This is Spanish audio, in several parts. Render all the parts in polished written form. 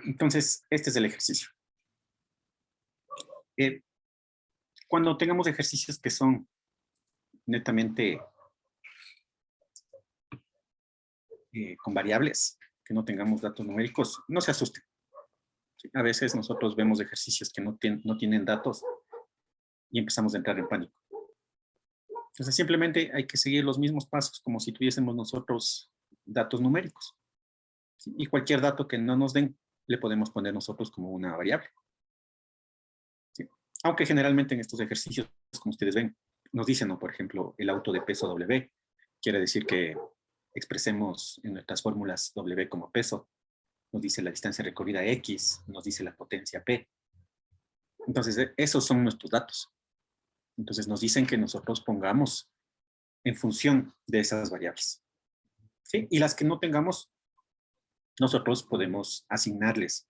Entonces, este es el ejercicio. Eh, Cuando tengamos ejercicios que son netamente con variables, que no tengamos datos numéricos, no se asusten. ¿Sí? A veces nosotros vemos ejercicios que no tienen datos y empezamos a entrar en pánico. Entonces, simplemente hay que seguir los mismos pasos como si tuviésemos nosotros datos numéricos. ¿Sí? Y cualquier dato que no nos den, le podemos poner nosotros como una variable. ¿Sí? Aunque generalmente en estos ejercicios, como ustedes ven, nos dicen, ¿no? Por ejemplo, el auto de peso W, quiere decir que expresemos en nuestras fórmulas W como peso, nos dice la distancia recorrida X, nos dice la potencia P. Entonces, esos son nuestros datos. Entonces, nos dicen que nosotros pongamos en función de esas variables. ¿Sí? Y las que no tengamos, nosotros podemos asignarles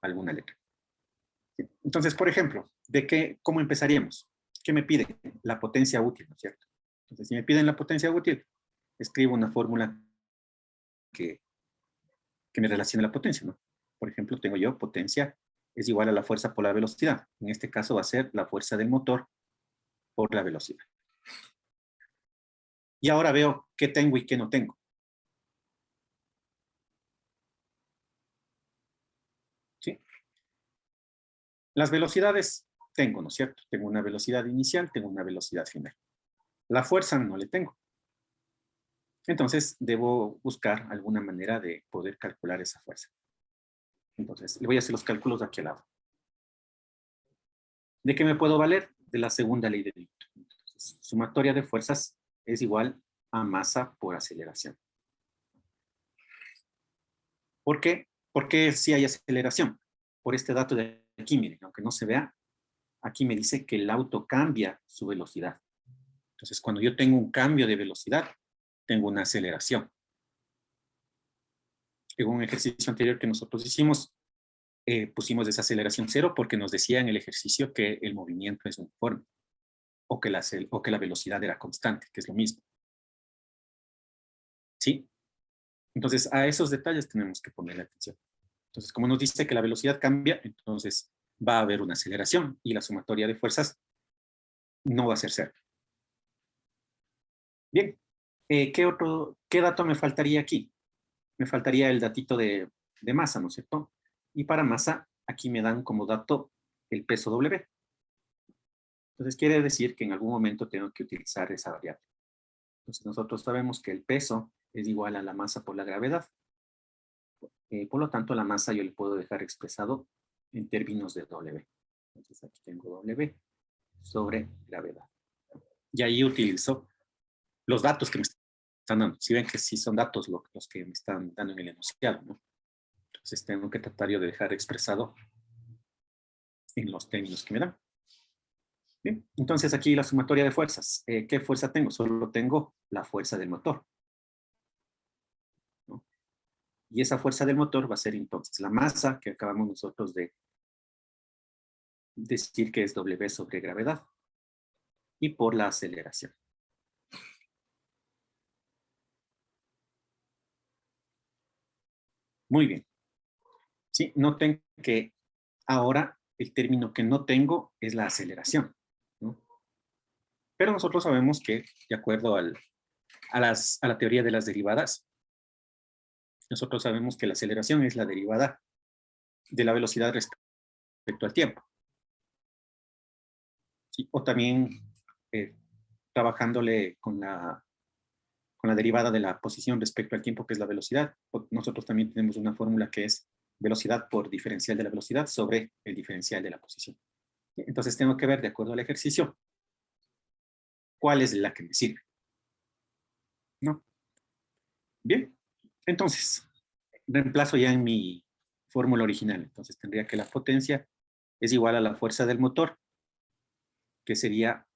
alguna letra. ¿Sí? Entonces, por ejemplo, ¿cómo empezaríamos? ¿Qué me pide? La potencia útil, ¿no es cierto? Entonces, si me piden la potencia útil, escribo una fórmula que me relacione la potencia, ¿no? Por ejemplo, tengo yo potencia es igual a la fuerza por la velocidad. En este caso va a ser la fuerza del motor por la velocidad. Y ahora veo qué tengo y qué no tengo. ¿Sí? Las velocidades tengo, ¿no es cierto? Tengo una velocidad inicial, tengo una velocidad final. La fuerza no le tengo. Entonces, debo buscar alguna manera de poder calcular esa fuerza. Entonces, le voy a hacer los cálculos de aquí al lado. ¿De qué me puedo valer? De la segunda ley de Newton. Entonces, sumatoria de fuerzas es igual a masa por aceleración. ¿Por qué? Porque si hay aceleración. Por este dato de aquí, miren, aunque no se vea, aquí me dice que el auto cambia su velocidad. Entonces, cuando yo tengo un cambio de velocidad, tengo una aceleración. En un ejercicio anterior que nosotros hicimos, pusimos desaceleración cero porque nos decía en el ejercicio que el movimiento es uniforme o que la velocidad era constante, que es lo mismo. ¿Sí? Entonces, a esos detalles tenemos que ponerle atención. Entonces, como nos dice que la velocidad cambia, entonces va a haber una aceleración y la sumatoria de fuerzas no va a ser cero. Bien, ¿qué dato me faltaría aquí? Me faltaría el datito de masa, ¿no es cierto? Y para masa, aquí me dan como dato el peso W. Entonces, quiere decir que en algún momento tengo que utilizar esa variable. Entonces, nosotros sabemos que el peso es igual a la masa por la gravedad. Por lo tanto, la masa yo le puedo dejar expresado en términos de W. Entonces, aquí tengo W sobre gravedad. Y ahí utilizo los datos que me están dando. Si ven que sí son datos los que me están dando en el enunciado, ¿no? Entonces, tengo que tratar yo de dejar expresado en los términos que me dan. Bien, entonces aquí la sumatoria de fuerzas. ¿Qué fuerza tengo? Solo tengo la fuerza del motor, ¿no? Y esa fuerza del motor va a ser entonces la masa que acabamos nosotros de decir que es W sobre gravedad y por la aceleración. Muy bien. Sí, noten que ahora el término que no tengo es la aceleración, ¿no? Pero nosotros sabemos que, de acuerdo a la teoría de las derivadas, nosotros sabemos que la aceleración es la derivada de la velocidad respecto al tiempo. ¿Sí? O también eh, trabajándole con la derivada de la posición respecto al tiempo, que es la velocidad. Nosotros también tenemos una fórmula que es velocidad por diferencial de la velocidad sobre el diferencial de la posición. Entonces tengo que ver, de acuerdo al ejercicio, cuál es la que me sirve, ¿no? Bien, entonces, reemplazo ya en mi fórmula original. Entonces tendría que la potencia es igual a la fuerza del motor, que sería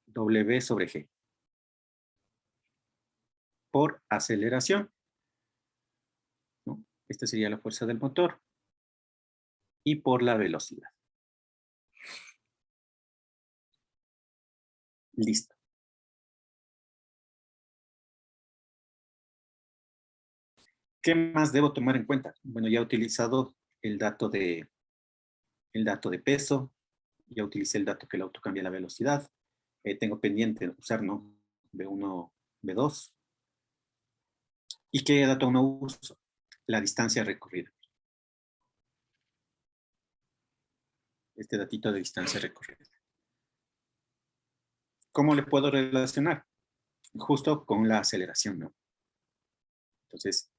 W sobre G, por aceleración, ¿no? Esta sería la fuerza del motor, y por la velocidad. Listo. ¿Qué más debo tomar en cuenta? Bueno, ya he utilizado el dato de peso, ya utilicé el dato que el auto cambia la velocidad, tengo pendiente usar, ¿no? B1, B2. ¿Y qué dato no uso? La distancia recorrida. Este datito de distancia recorrida. ¿Cómo le puedo relacionar? Justo con la aceleración, ¿no? Entonces,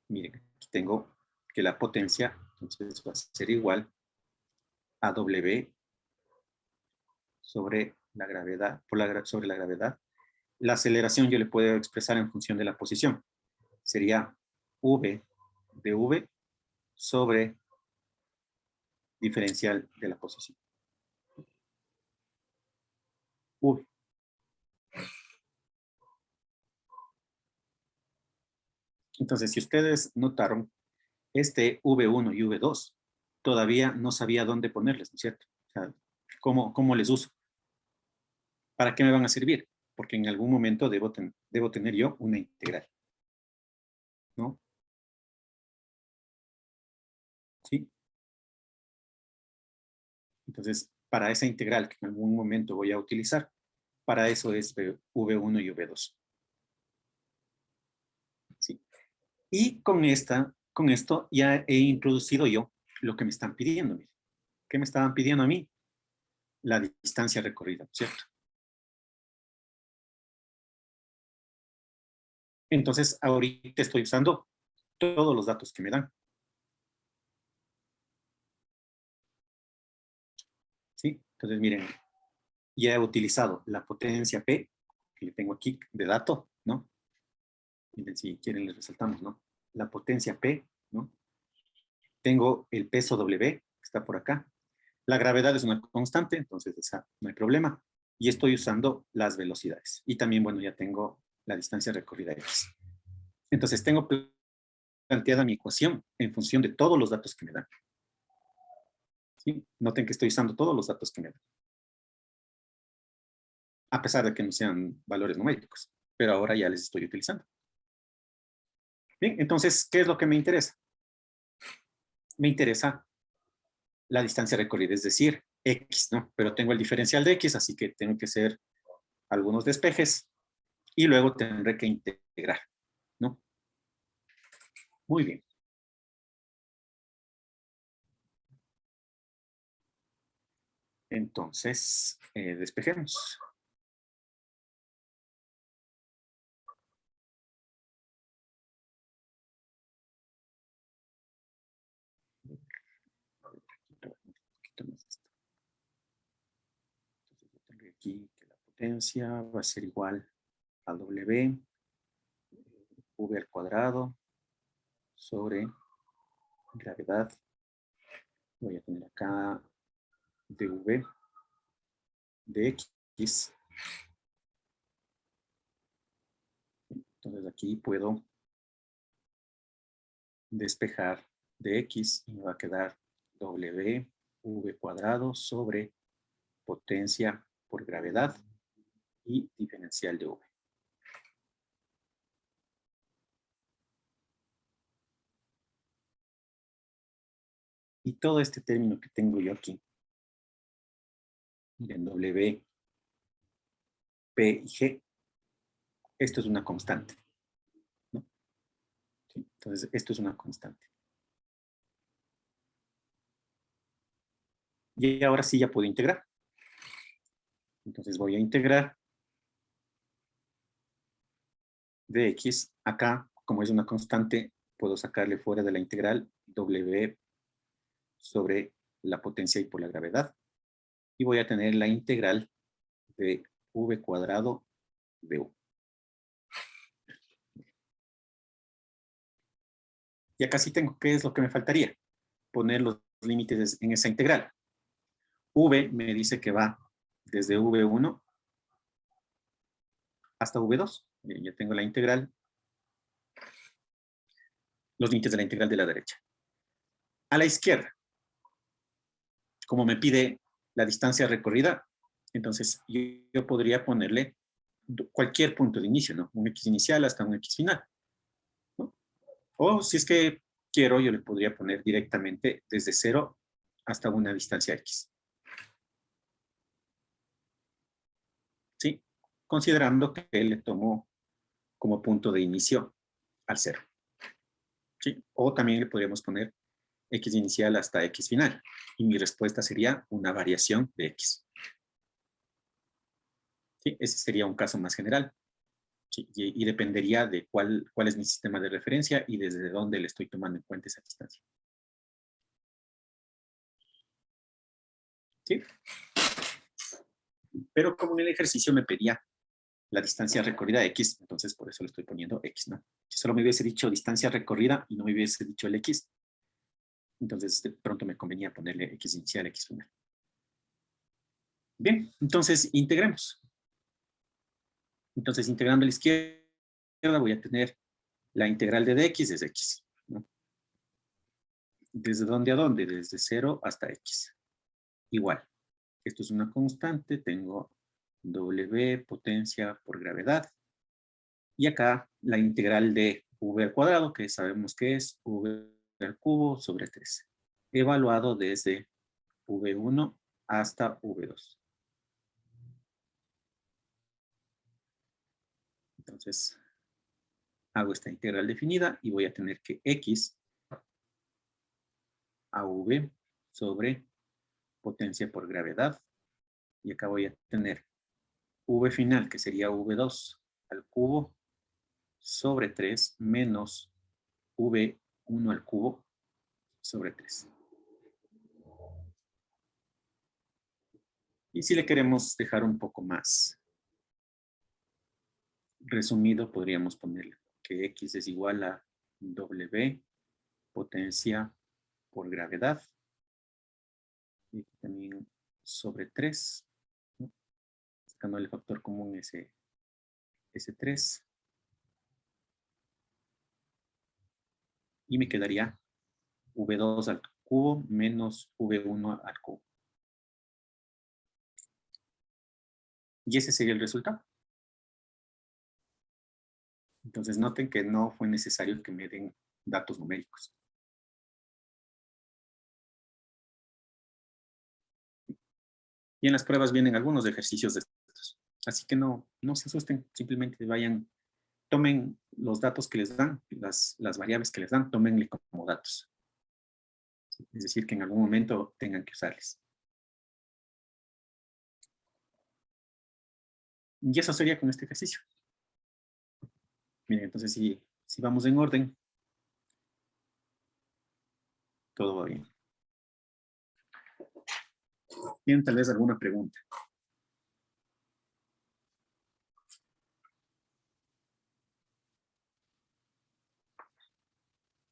miren, aquí tengo que la potencia, entonces va a ser igual a W sobre la gravedad, sobre la gravedad. La aceleración yo le puedo expresar en función de la posición. Sería V de V sobre diferencial de la posición. V. Entonces, si ustedes notaron, este V1 y V2 todavía no sabía dónde ponerles, ¿no es cierto? O sea, ¿cómo les uso? ¿Para qué me van a servir? Porque en algún momento debo tener yo una integral, ¿no? ¿Sí? Entonces, para esa integral que en algún momento voy a utilizar, para eso es V1 y V2. ¿Sí? Y con esto ya he introducido yo lo que me están pidiendo. ¿Qué me estaban pidiendo a mí? La distancia recorrida, ¿cierto? Entonces, ahorita estoy usando todos los datos que me dan. ¿Sí? Entonces, miren, ya he utilizado la potencia P, que le tengo aquí de dato, ¿no? Miren, si quieren les resaltamos, ¿no? La potencia P, ¿no? Tengo el peso W, que está por acá. La gravedad es una constante, entonces esa no hay problema. Y estoy usando las velocidades. Y también, bueno, ya tengo la distancia recorrida X. Entonces, tengo planteada mi ecuación en función de todos los datos que me dan. ¿Sí? Noten que estoy usando todos los datos que me dan. A pesar de que no sean valores numéricos. Pero ahora ya les estoy utilizando. Bien, entonces, ¿qué es lo que me interesa? Me interesa la distancia recorrida, es decir, X, ¿no? Pero tengo el diferencial de X, así que tengo que hacer algunos despejes y luego tendré que integrar, ¿no? Muy bien. Entonces, despejemos. Entonces, yo tengo aquí que la potencia va a ser igual a W, V al cuadrado, sobre gravedad. Voy a tener acá dV de X. Entonces aquí puedo despejar de X y me va a quedar W, V cuadrado sobre potencia por gravedad y diferencial de V. Y todo este término que tengo yo aquí, miren, W, P y G, esto es una constante, ¿no? Sí, entonces, esto es una constante. Y ahora sí ya puedo integrar. Entonces voy a integrar de X. Acá, como es una constante, puedo sacarle fuera de la integral W sobre la potencia y por la gravedad. Y voy a tener la integral de V cuadrado de U. Y acá sí tengo, ¿qué es lo que me faltaría? Poner los límites en esa integral. V me dice que va desde V1 hasta V2. Ya tengo la integral, los límites de la integral de la derecha. A la izquierda, como me pide la distancia recorrida, entonces yo podría ponerle cualquier punto de inicio, ¿no? Un X inicial hasta un X final, ¿no? O si es que quiero, yo le podría poner directamente desde 0 hasta una distancia X. ¿Sí? Considerando que le tomo como punto de inicio al 0. ¿Sí? O también le podríamos poner X inicial hasta X final. Y mi respuesta sería una variación de X. ¿Sí? Ese sería un caso más general. ¿Sí? Y dependería de cuál es mi sistema de referencia y desde dónde le estoy tomando en cuenta esa distancia. ¿Sí? Pero como en el ejercicio me pedía la distancia recorrida X, entonces por eso le estoy poniendo X, ¿no? Si solo me hubiese dicho distancia recorrida y no me hubiese dicho el X, entonces de pronto me convenía ponerle X inicial, X final. Bien, entonces integremos. Entonces integrando a la izquierda voy a tener la integral de dx es X, ¿no? ¿Desde dónde a dónde? Desde 0 hasta X. Igual. Esto es una constante, tengo W potencia por gravedad. Y acá la integral de v al cuadrado, que sabemos que es v al cubo sobre 3. Evaluado desde v1 hasta v2. Entonces, hago esta integral definida y voy a tener que x a v sobre potencia por gravedad. Y acá voy a tener v final, que sería v2 al cubo sobre 3 menos v1 al cubo sobre 3. Y si le queremos dejar un poco más resumido, podríamos ponerle que x es igual a w potencia por gravedad y también sobre 3, ¿no? Sacando el factor común ese 3. Y me quedaría v2 al cubo menos v1 al cubo. Y ese sería el resultado. Entonces noten que no fue necesario que me den datos numéricos. Y en las pruebas vienen algunos ejercicios de estos. Así que no se asusten, simplemente vayan, tomen los datos que les dan, las variables que les dan, tómenle como datos. Es decir, que en algún momento tengan que usarles. Y eso sería con este ejercicio. Miren, entonces si vamos en orden, todo va bien. ¿Tienen tal vez alguna pregunta?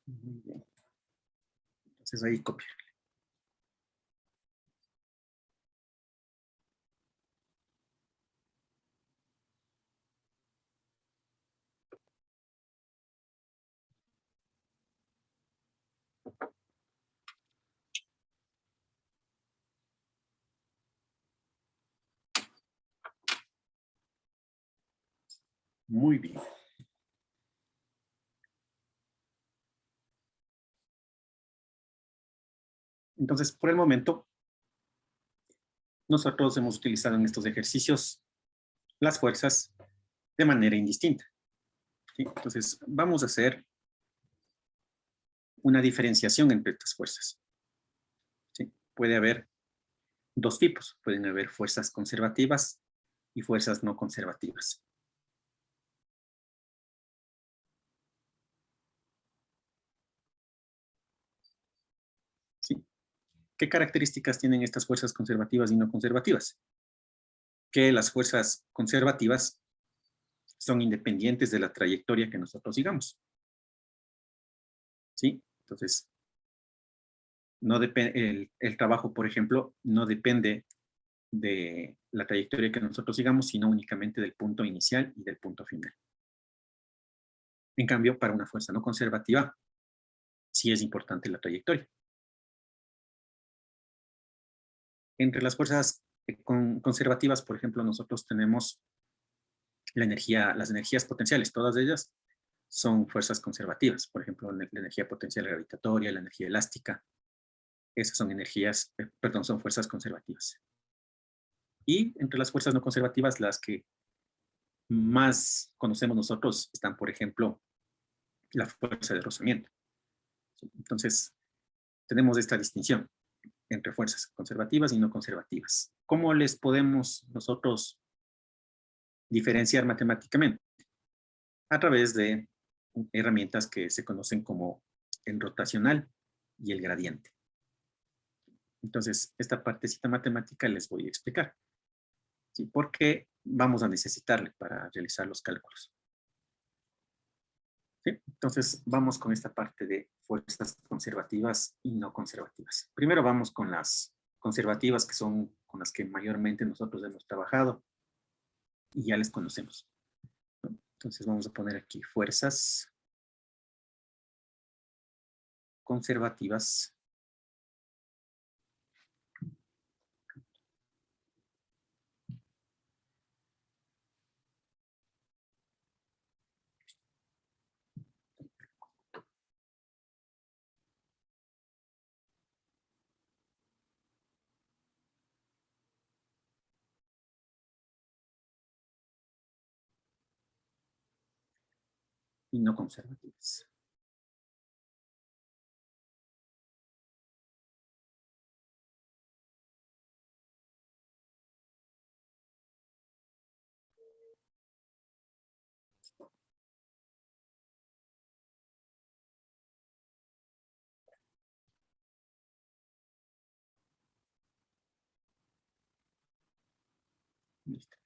Muy bien. Entonces ahí copio. Muy bien. Entonces, por el momento, nosotros hemos utilizado en estos ejercicios las fuerzas de manera indistinta. ¿Sí? Entonces, vamos a hacer una diferenciación entre estas fuerzas. ¿Sí? Puede haber dos tipos. Pueden haber fuerzas conservativas y fuerzas no conservativas. ¿Sí? ¿Qué características tienen estas fuerzas conservativas y no conservativas? Que las fuerzas conservativas son independientes de la trayectoria que nosotros sigamos. ¿Sí? Entonces, no el trabajo, por ejemplo, no depende de la trayectoria que nosotros sigamos, sino únicamente del punto inicial y del punto final. En cambio, para una fuerza no conservativa, sí es importante la trayectoria. Entre las fuerzas conservativas, por ejemplo, nosotros tenemos las energías potenciales, todas ellas son fuerzas conservativas. Por ejemplo, la energía potencial gravitatoria, la energía elástica. Esas son energías, perdón, son fuerzas conservativas. Y entre las fuerzas no conservativas, las que más conocemos nosotros están, por ejemplo, la fuerza de rozamiento. Entonces, tenemos esta distinción entre fuerzas conservativas y no conservativas. ¿Cómo les podemos nosotros diferenciar matemáticamente? A través de herramientas que se conocen como el rotacional y el gradiente. Entonces, esta partecita matemática les voy a explicar. ¿Sí? ¿Por qué vamos a necesitarle para realizar los cálculos? ¿Sí? Entonces, vamos con esta parte de fuerzas conservativas y no conservativas. Primero vamos con las conservativas, que son con las que mayormente nosotros hemos trabajado y ya les conocemos. Entonces, vamos a poner aquí fuerzas conservativas y no conservativas. Listo.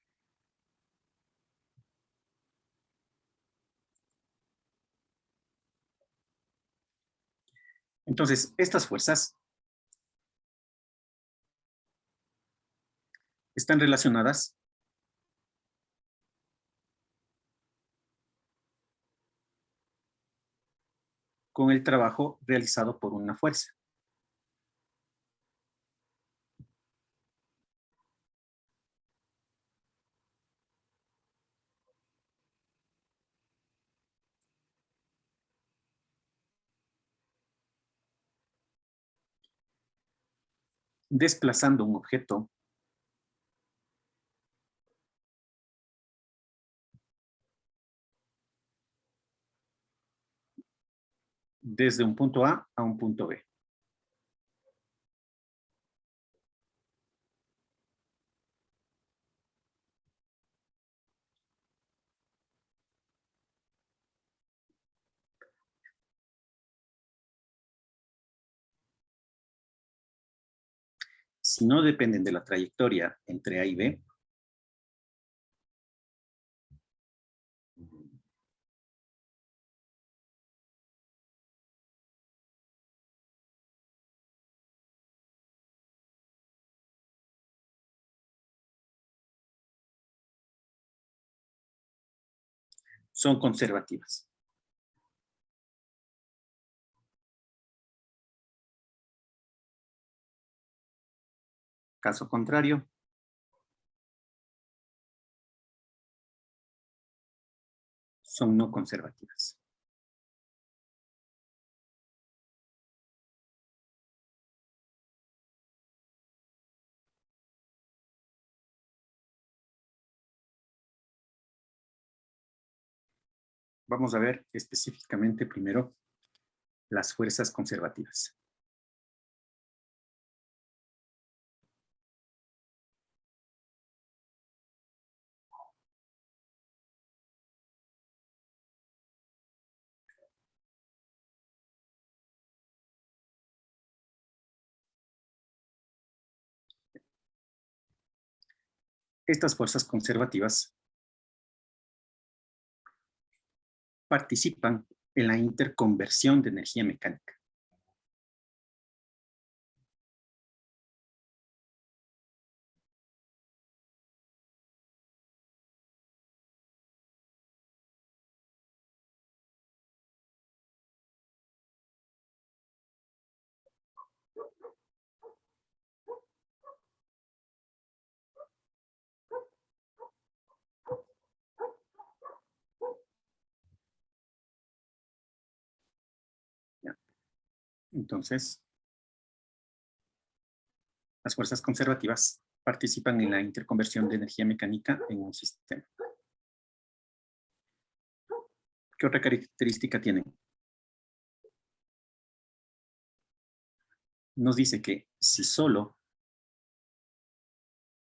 Entonces, estas fuerzas están relacionadas con el trabajo realizado por una fuerza. Desplazando un objeto desde un punto A un punto B. Si no dependen de la trayectoria entre A y B, son conservativas. Caso contrario, son no conservativas. Vamos a ver específicamente primero las fuerzas conservativas. Estas fuerzas conservativas participan en la interconversión de energía mecánica. Entonces, las fuerzas conservativas participan en la interconversión de energía mecánica en un sistema. ¿Qué otra característica tienen? Nos dice que si solo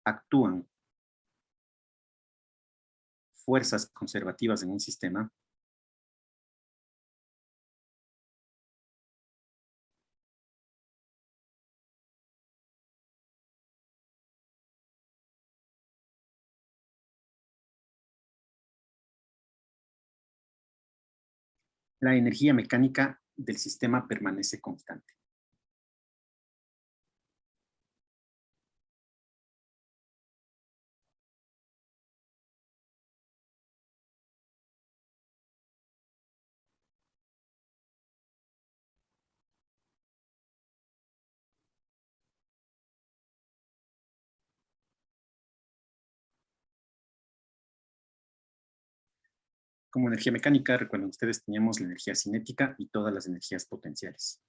actúan fuerzas conservativas en un sistema, la energía mecánica del sistema permanece constante. Como energía mecánica, recuerden ustedes, teníamos la energía cinética y todas las energías potenciales.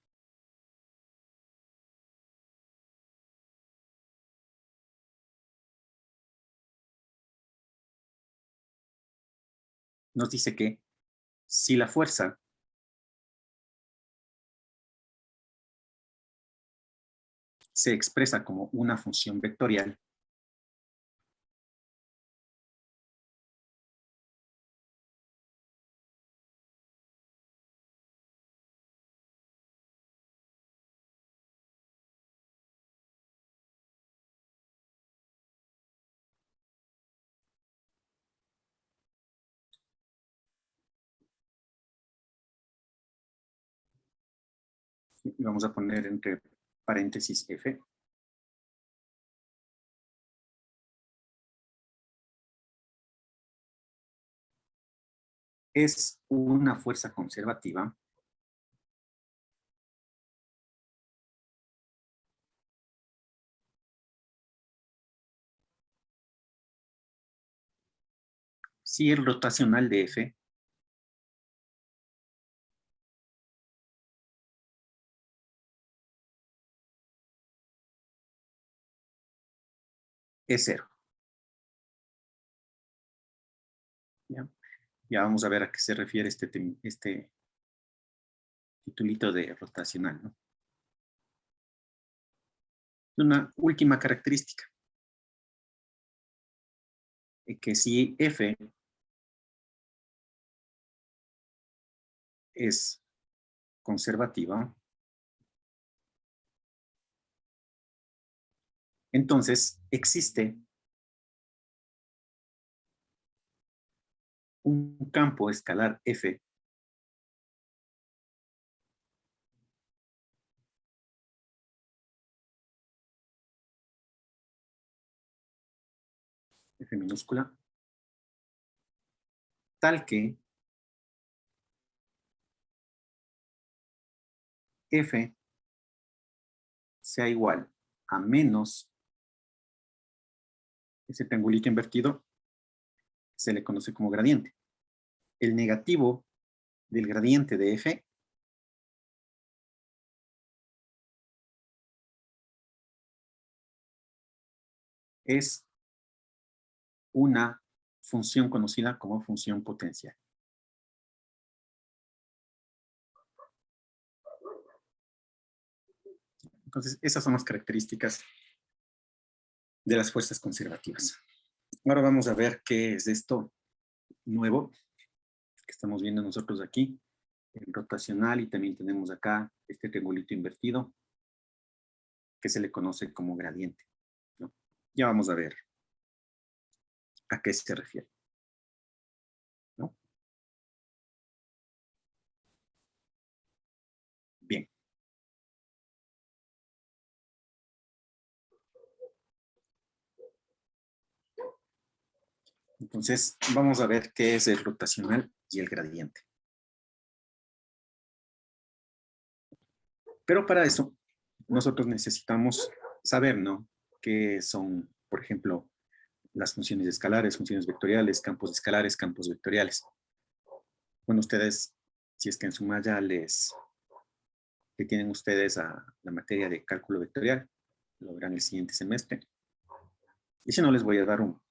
Nos dice que si la fuerza se expresa como una función vectorial, y vamos a poner entre paréntesis F, es una fuerza conservativa si el rotacional de F es cero. ¿Ya? Ya vamos a ver a qué se refiere este titulito de rotacional, ¿no? Una última característica, que si F es conservativa, entonces existe un campo escalar F F minúscula, tal que F sea igual a menos ese triangulito invertido, se le conoce como gradiente. El negativo del gradiente de F es una función conocida como función potencial. Entonces, esas son las características de las fuerzas conservativas. Ahora vamos a ver qué es esto nuevo que estamos viendo nosotros aquí, el rotacional, y también tenemos acá este triangulito invertido que se le conoce como gradiente, ¿no? Ya vamos a ver a qué se refiere, ¿no? Bien. Entonces, vamos a ver qué es el rotacional y el gradiente. Pero para eso, nosotros necesitamos saber, ¿no? Qué son, por ejemplo, las funciones escalares, funciones vectoriales, campos escalares, campos vectoriales. Bueno, ustedes, si es que en su malla les que tienen ustedes a la materia de cálculo vectorial. Lo verán el siguiente semestre. Y si no, les voy a dar un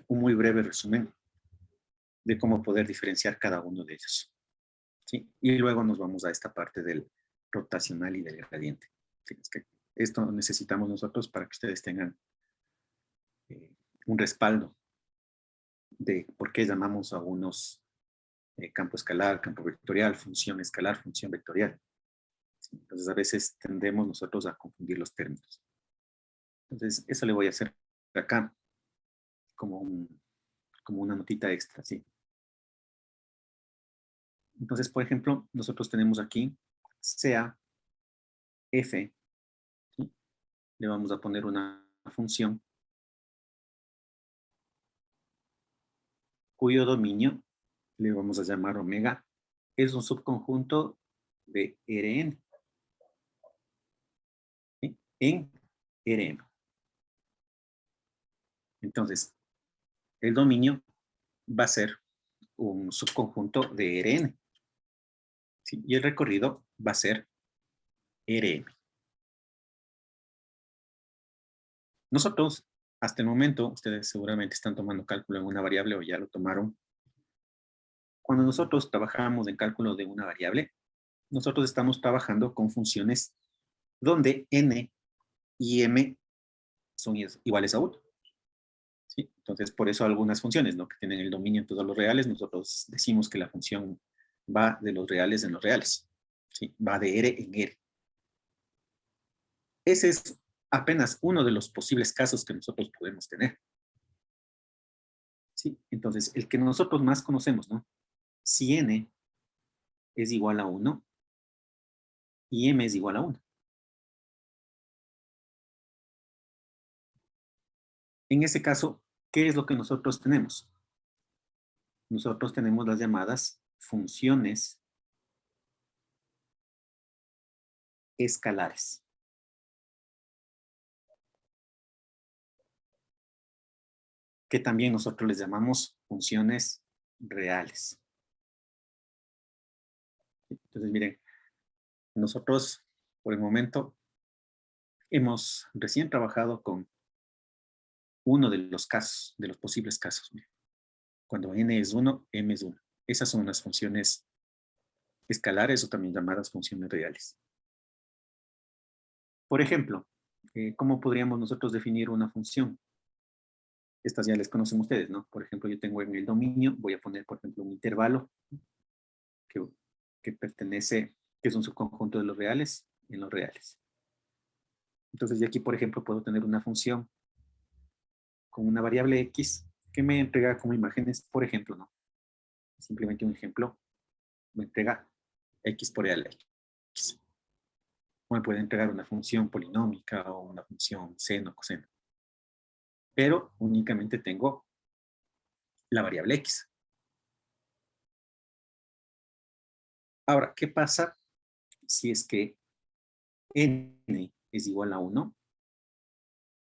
muy breve resumen de cómo poder diferenciar cada uno de ellos. ¿Sí? Y luego nos vamos a esta parte del rotacional y del gradiente. ¿Sí? Es que esto necesitamos nosotros para que ustedes tengan un respaldo de por qué llamamos a unos campo escalar, campo vectorial, función escalar, función vectorial. ¿Sí? Entonces, a veces tendemos nosotros a confundir los términos. Entonces, eso le voy a hacer acá como una notita extra, ¿sí? Entonces, por ejemplo, nosotros tenemos aquí sea f, ¿sí? Le vamos a poner una función cuyo dominio le vamos a llamar omega, es un subconjunto de Rn, ¿sí? En Rm. Entonces, el dominio va a ser un subconjunto de Rn, ¿sí? Y el recorrido va a ser Rm. Nosotros, hasta el momento, ustedes seguramente están tomando cálculo en una variable o ya lo tomaron. Cuando nosotros trabajamos en cálculo de una variable, nosotros estamos trabajando con funciones donde n y m son iguales a 1. ¿Sí? Entonces, por eso algunas funciones, ¿no?, que tienen el dominio en todos los reales, nosotros decimos que la función va de los reales en los reales. ¿Sí? Va de R en R. Ese es apenas uno de los posibles casos que nosotros podemos tener. ¿Sí? Entonces, el que nosotros más conocemos, ¿no? Si n es igual a 1 y m es igual a 1. En ese caso, ¿qué es lo que nosotros tenemos? Nosotros tenemos las llamadas funciones escalares. Que también nosotros les llamamos funciones reales. Entonces, miren, nosotros por el momento hemos recién trabajado con uno de los casos, de los posibles casos. Miren. Cuando n es 1, m es 1. Esas son las funciones escalares o también llamadas funciones reales. Por ejemplo, ¿cómo podríamos nosotros definir una función? Estas ya les conocen ustedes, ¿no? Por ejemplo, yo tengo en el dominio, voy a poner, por ejemplo, un intervalo que pertenece, que es un subconjunto de los reales en los reales. Entonces, yo aquí, por ejemplo, puedo tener una función con una variable x que me entrega como imágenes, por ejemplo, ¿no? Simplemente un ejemplo, me entrega x por real x. O me puede entregar una función polinómica o una función seno, coseno. Pero únicamente tengo la variable x. Ahora, ¿qué pasa si es que n es igual a 1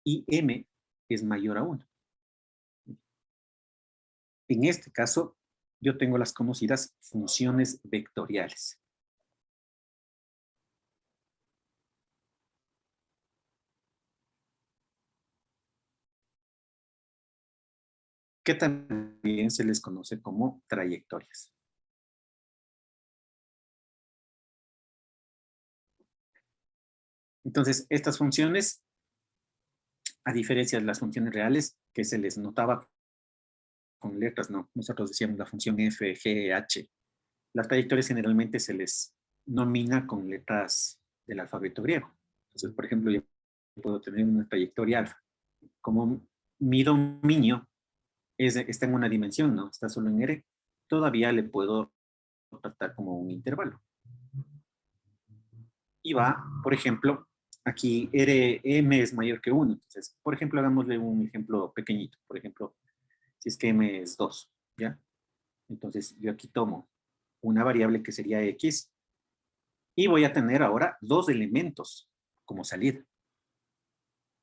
y m es mayor a 1? En este caso, yo tengo las conocidas funciones vectoriales. Que también se les conoce como trayectorias. Entonces, estas funciones, a diferencia de las funciones reales, que se les notaba con letras, no, nosotros decíamos la función f, g, h. Las trayectorias generalmente se les nomina con letras del alfabeto griego. Entonces, por ejemplo, yo puedo tener una trayectoria alfa. Como mi dominio está en una dimensión, ¿no? Está solo en R, todavía le puedo tratar como un intervalo. Y va, por ejemplo, aquí m es mayor que 1. Entonces, por ejemplo, hagámosle un ejemplo pequeñito. Por ejemplo, si es que m es 2, ¿ya? Entonces, yo aquí tomo una variable que sería x y voy a tener ahora dos elementos como salida.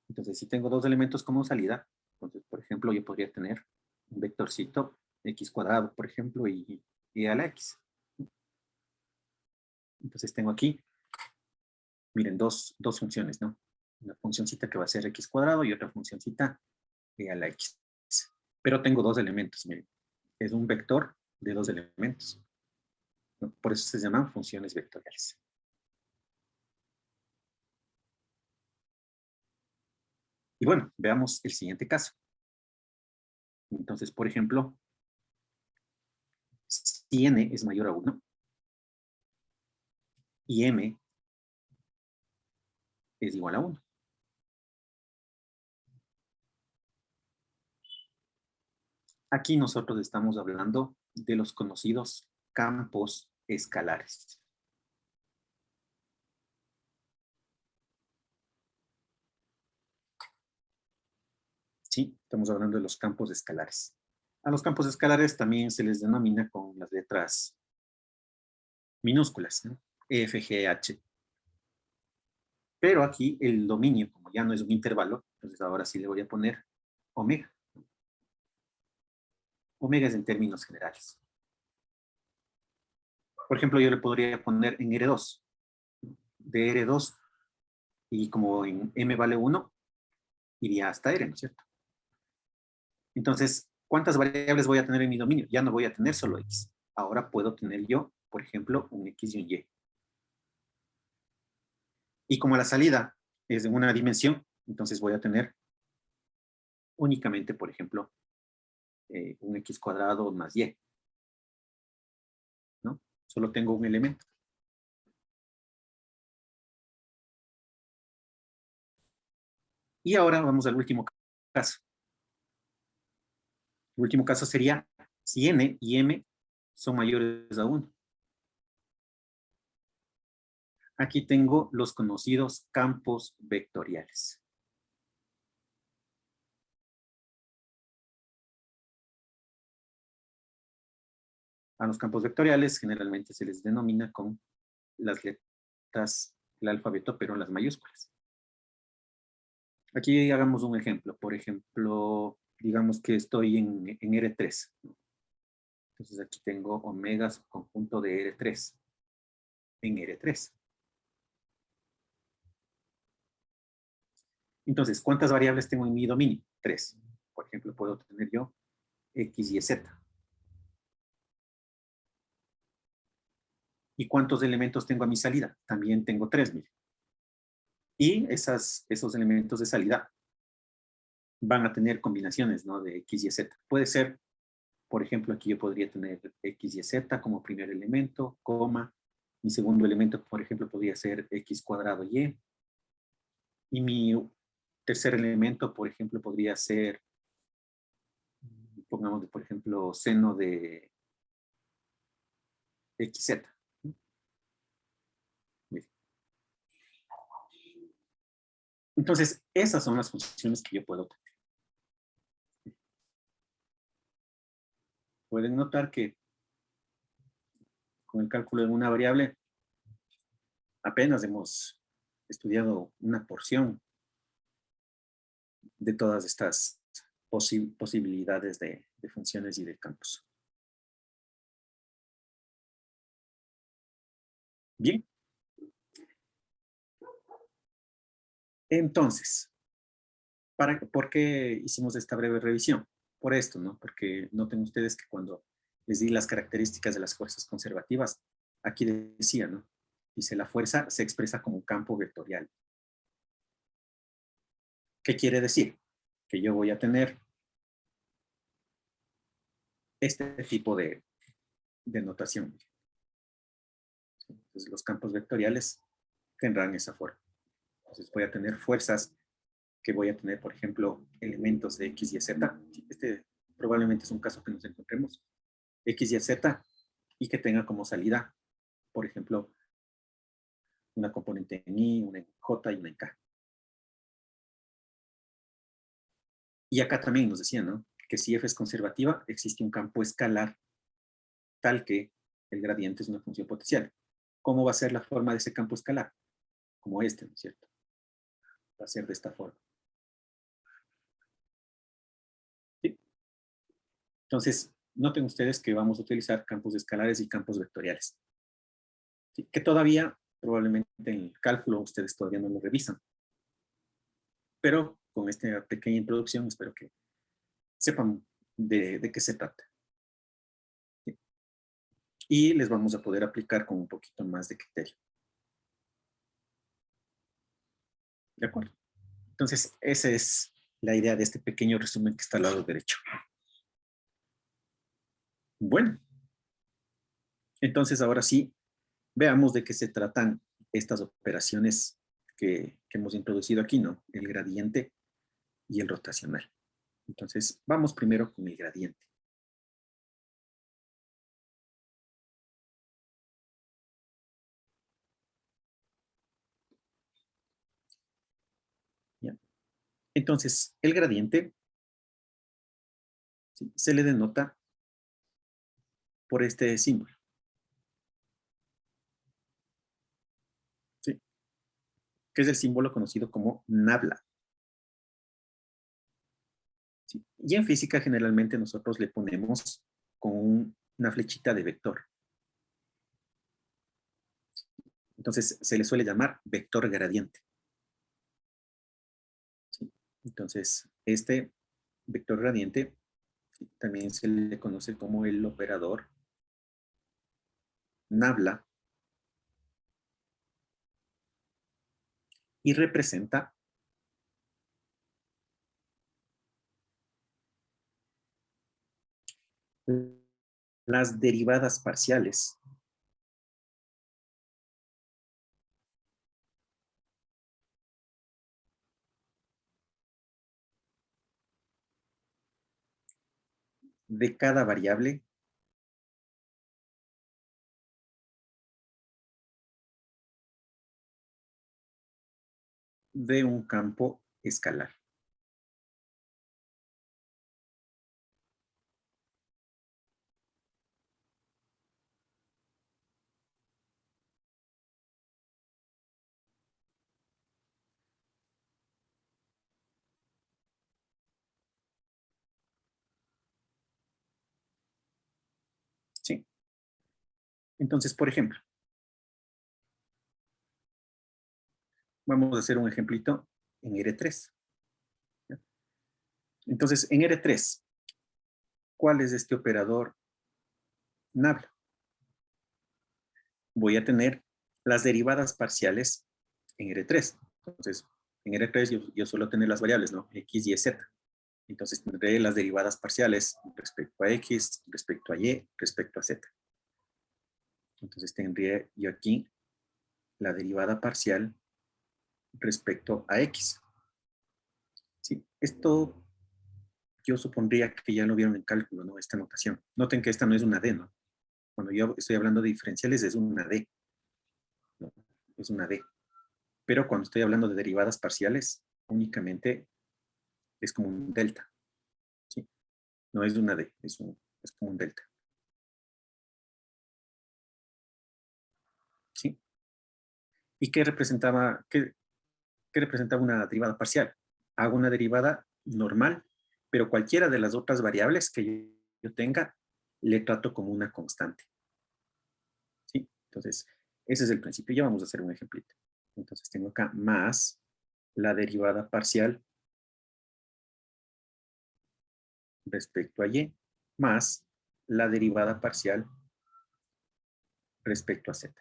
Entonces, si tengo dos elementos como salida, entonces, por ejemplo, yo podría tener un vectorcito x cuadrado, por ejemplo, y a la x. Entonces, tengo aquí miren, dos funciones, ¿no? Una funcioncita que va a ser x cuadrado y otra funcioncita a la x. Pero tengo dos elementos, miren. Es un vector de dos elementos, ¿no? Por eso se llaman funciones vectoriales. Y bueno, veamos el siguiente caso. Entonces, por ejemplo, si n es mayor a 1 y m es igual a 1. Aquí nosotros estamos hablando de los conocidos campos escalares. Sí, estamos hablando de los campos escalares. A los campos escalares también se les denomina con las letras minúsculas, ¿no? E, F, G, H. Pero aquí el dominio, como ya no es un intervalo, entonces ahora sí le voy a poner omega. Omega es en términos generales. Por ejemplo, yo le podría poner en R2. De R2, y como en M vale 1, iría hasta R, ¿no es cierto? Entonces, ¿cuántas variables voy a tener en mi dominio? Ya no voy a tener solo X. Ahora puedo tener yo, por ejemplo, un X y un Y. Y como la salida es de una dimensión, entonces voy a tener únicamente, por ejemplo, un X cuadrado más Y, ¿no? Solo tengo un elemento. Y ahora vamos al último caso. El último caso sería si n y m son mayores a 1. Aquí tengo los conocidos campos vectoriales. A los campos vectoriales generalmente se les denomina con las letras del alfabeto, pero en las mayúsculas. Aquí hagamos un ejemplo. Por ejemplo, digamos que estoy en R3. Entonces aquí tengo omega subconjunto de R3 en R3. Entonces, ¿cuántas variables tengo en mi dominio? 3. Por ejemplo, puedo tener yo X y Z. ¿Y cuántos elementos tengo a mi salida? También tengo 3, mire. Y esos elementos de salida van a tener combinaciones, ¿no? De X y Z. Puede ser, por ejemplo, aquí yo podría tener X y Z como primer elemento, coma. Mi segundo elemento, por ejemplo, podría ser X cuadrado Y. Y mi tercer elemento, por ejemplo, podría ser, pongamos, por ejemplo, seno de XZ. Entonces, esas son las funciones que yo puedo tener. Pueden notar que con el cálculo de una variable apenas hemos estudiado una porción de todas estas posibilidades de funciones y de campos. Bien. Entonces, ¿por qué hicimos esta breve revisión? Por esto, ¿no? Porque noten ustedes que cuando les di las características de las fuerzas conservativas, aquí decía, ¿no? Dice, la fuerza se expresa como un campo vectorial. ¿Qué quiere decir? Que yo voy a tener este tipo de notación. Entonces, los campos vectoriales tendrán esa forma. Entonces, voy a tener fuerzas que voy a tener, por ejemplo, elementos de X y Z. Este probablemente es un caso que nos encontremos. X y Z y que tenga como salida, por ejemplo, una componente en Y, una en J y una en K. Y acá también nos decían, ¿no? Que si F es conservativa, existe un campo escalar tal que el gradiente es una función potencial. ¿Cómo va a ser la forma de ese campo escalar? Como este, ¿no es cierto? Va a ser de esta forma. ¿Sí? Entonces, noten ustedes que vamos a utilizar campos escalares y campos vectoriales. ¿Sí? Que todavía Probablemente en el cálculo ustedes todavía no lo revisan. Pero con esta pequeña introducción espero que sepan de qué se trata. ¿Sí? Y les vamos a poder aplicar con un poquito más de criterio. ¿De acuerdo? Entonces, esa es la idea de este pequeño resumen que está al lado derecho. Bueno, entonces ahora sí, veamos de qué se tratan estas operaciones que hemos introducido aquí, ¿no? El gradiente y el rotacional. Entonces, vamos primero con el gradiente. ¿Ya? Entonces, el gradiente, ¿sí?, se le denota por este símbolo. ¿Sí? Que es el símbolo conocido como nabla. ¿Sí? Y en física generalmente nosotros le ponemos con una flechita de vector. Entonces se le suele llamar vector gradiente. ¿Sí? Entonces este vector gradiente también se le conoce como el operador nabla y representa las derivadas parciales de cada variable de un campo escalar. ¿Sí? Entonces, por ejemplo, vamos a hacer un ejemplito en R3. ¿Ya? Entonces, en R3, ¿cuál es este operador nabla? Voy a tener las derivadas parciales en R3. Entonces, en R3 yo suelo tener las variables, ¿no? X, Y, Z. Entonces tendré las derivadas parciales respecto a X, respecto a Y, respecto a Z. Entonces tendría yo aquí la derivada parcial respecto a X. ¿Sí? Esto yo supondría que ya lo vieron en cálculo, ¿no? Esta notación. Noten que esta no es una D, ¿no? Cuando yo estoy hablando de diferenciales es una D, ¿no? Es una D. Pero cuando estoy hablando de derivadas parciales, únicamente es como un delta. ¿Sí? No es una D, es como un delta. ¿Sí? ¿Y qué representaba una derivada parcial? Hago una derivada normal, pero cualquiera de las otras variables que yo tenga, le trato como una constante. ¿Sí? Entonces, ese es el principio. Ya vamos a hacer un ejemplito. Entonces, tengo acá más la derivada parcial respecto a y, más la derivada parcial respecto a z.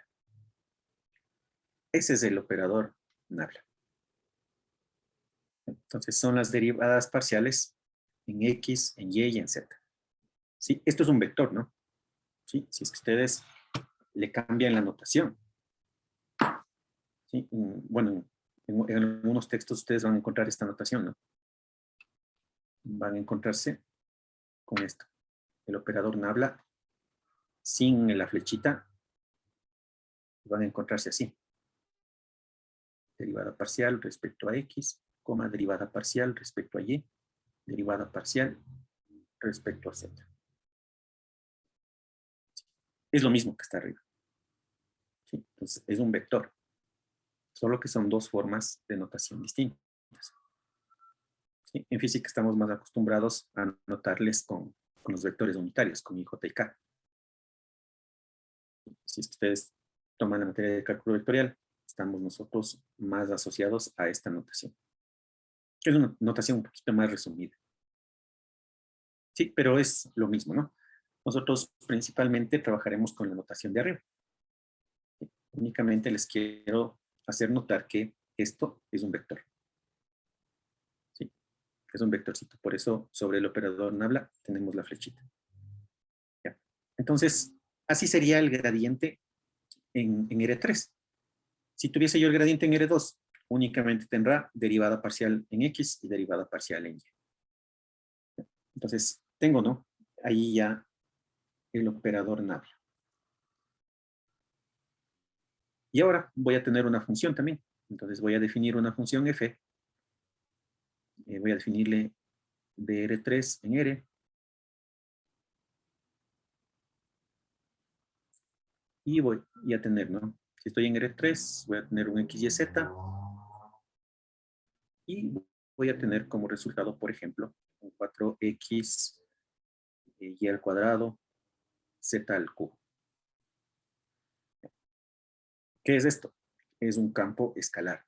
Ese es el operador nabla. Entonces, son las derivadas parciales en x, en y y en z. ¿Sí? Esto es un vector, ¿no? ¿Sí? Si es que ustedes le cambian la notación. ¿Sí? Bueno, en algunos textos ustedes van a encontrar esta notación, ¿no? Van a encontrarse con esto. El operador nabla sin la flechita, van a encontrarse así. Derivada parcial respecto a x, coma, derivada parcial respecto a y, derivada parcial respecto a z. Es lo mismo que está arriba. ¿Sí? Entonces, es un vector. Solo que son dos formas de notación distintas. ¿Sí? En física estamos más acostumbrados a notarles con los vectores unitarios, con I, J y K. Si es que ustedes toman la materia de cálculo vectorial, estamos nosotros más asociados a esta notación. Que es una notación un poquito más resumida. Sí, pero es lo mismo, ¿no? Nosotros principalmente trabajaremos con la notación de arriba. ¿Sí? Únicamente les quiero hacer notar que esto es un vector. ¿Sí? Es un vectorcito. Por eso sobre el operador nabla tenemos la flechita. ¿Ya? Entonces, así sería el gradiente en R3. Si tuviese yo el gradiente en R2, únicamente tendrá derivada parcial en X y derivada parcial en Y. Entonces, tengo, ¿no? Ahí ya el operador nabla. Y ahora voy a tener una función también. Entonces voy a definir una función f. Voy a definirle de R3 en R. Y voy a tener, ¿no? Si estoy en R3, voy a tener un x, y, z. Y voy a tener como resultado, por ejemplo, un 4x y al cuadrado z al cubo. ¿Qué es esto? Es un campo escalar,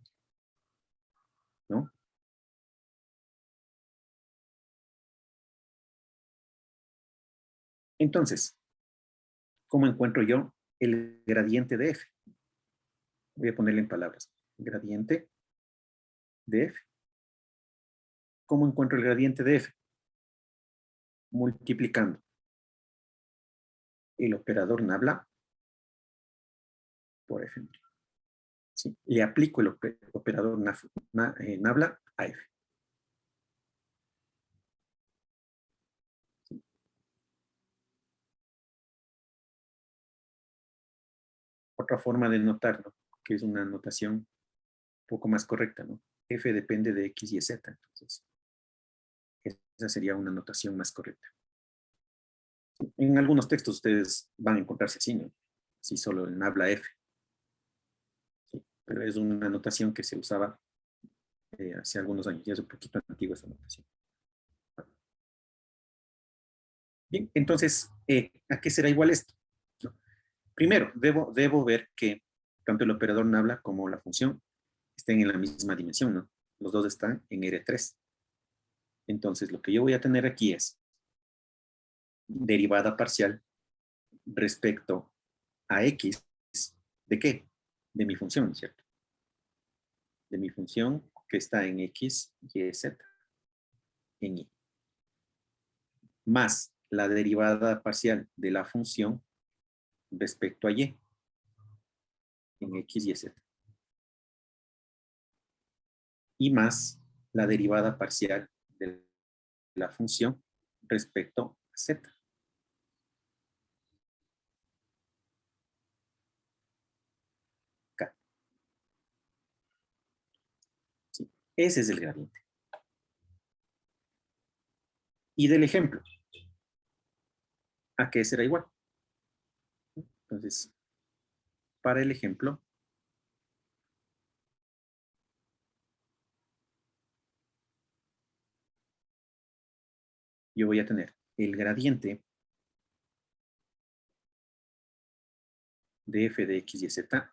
¿no? Entonces, ¿cómo encuentro yo el gradiente de f? Voy a ponerle en palabras. Gradiente de f. ¿Cómo encuentro el gradiente de f? Multiplicando el operador nabla por f. ¿Sí? Le aplico el operador nabla a f. ¿Sí? Otra forma de notar, ¿no? Que es una notación un poco más correcta, ¿no? F depende de x y z. Entonces, esa sería una notación más correcta. En algunos textos ustedes van a encontrarse así, ¿no? Así solo el nabla f. ¿Sí? Pero es una notación que se usaba hace algunos años. Ya es un poquito antigua esa notación. Bien, entonces, ¿a qué será igual esto? ¿No? Primero, debo ver que tanto el operador nabla como la función estén en la misma dimensión, ¿no? Los dos están en R3. Entonces, lo que yo voy a tener aquí es derivada parcial respecto a X. ¿De qué? De mi función, ¿cierto? De mi función que está en X, Y, Z, en Y. Más la derivada parcial de la función respecto a Y, en X, Y, Z. Y más la derivada parcial de la función respecto a Z. Acá. ¿Sí? Ese es el gradiente. Y del ejemplo, ¿a qué será igual? Entonces, para el ejemplo, yo voy a tener el gradiente de f de x y z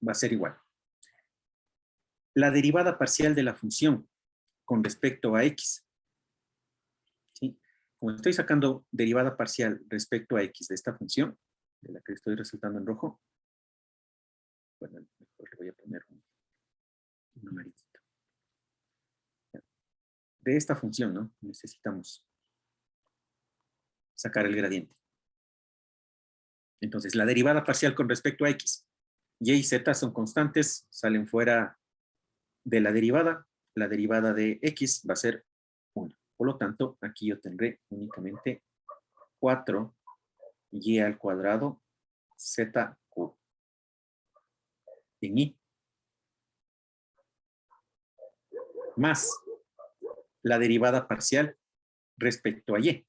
va a ser igual. La derivada parcial de la función con respecto a x. ¿Sí? Como estoy sacando derivada parcial respecto a x de esta función, de la que estoy resaltando en rojo, bueno, mejor le voy a poner un amarillito. De esta función, ¿no? Necesitamos sacar el gradiente. Entonces, la derivada parcial con respecto a x, y y z son constantes, salen fuera de la derivada de x va a ser 1. Por lo tanto, aquí yo tendré únicamente 4y al cuadrado z cubo en y, más la derivada parcial respecto a y.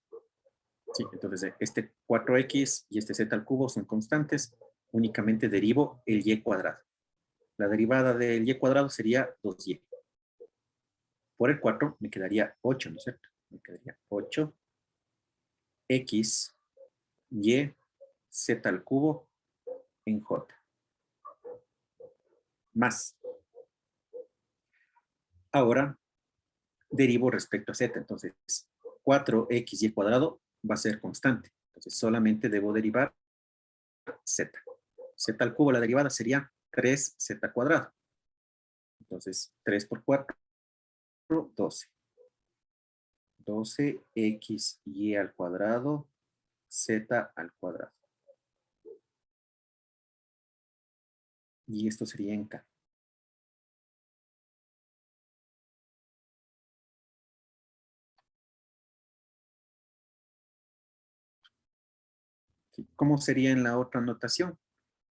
Sí, entonces, este 4x y este z al cubo son constantes, únicamente derivo el y cuadrado. La derivada del y cuadrado sería 2y. Por el 4 me quedaría 8, ¿no es cierto? Me quedaría 8x, y, z al cubo en j. Más. Ahora derivo respecto a z. Entonces, 4xy cuadrado va a ser constante. Entonces, solamente debo derivar z. Z al cubo, la derivada sería 3z cuadrado. Entonces, 3 por 4, 12. 12xy al cuadrado, z al cuadrado. Y esto sería en k. ¿Sí? ¿Cómo sería en la otra notación?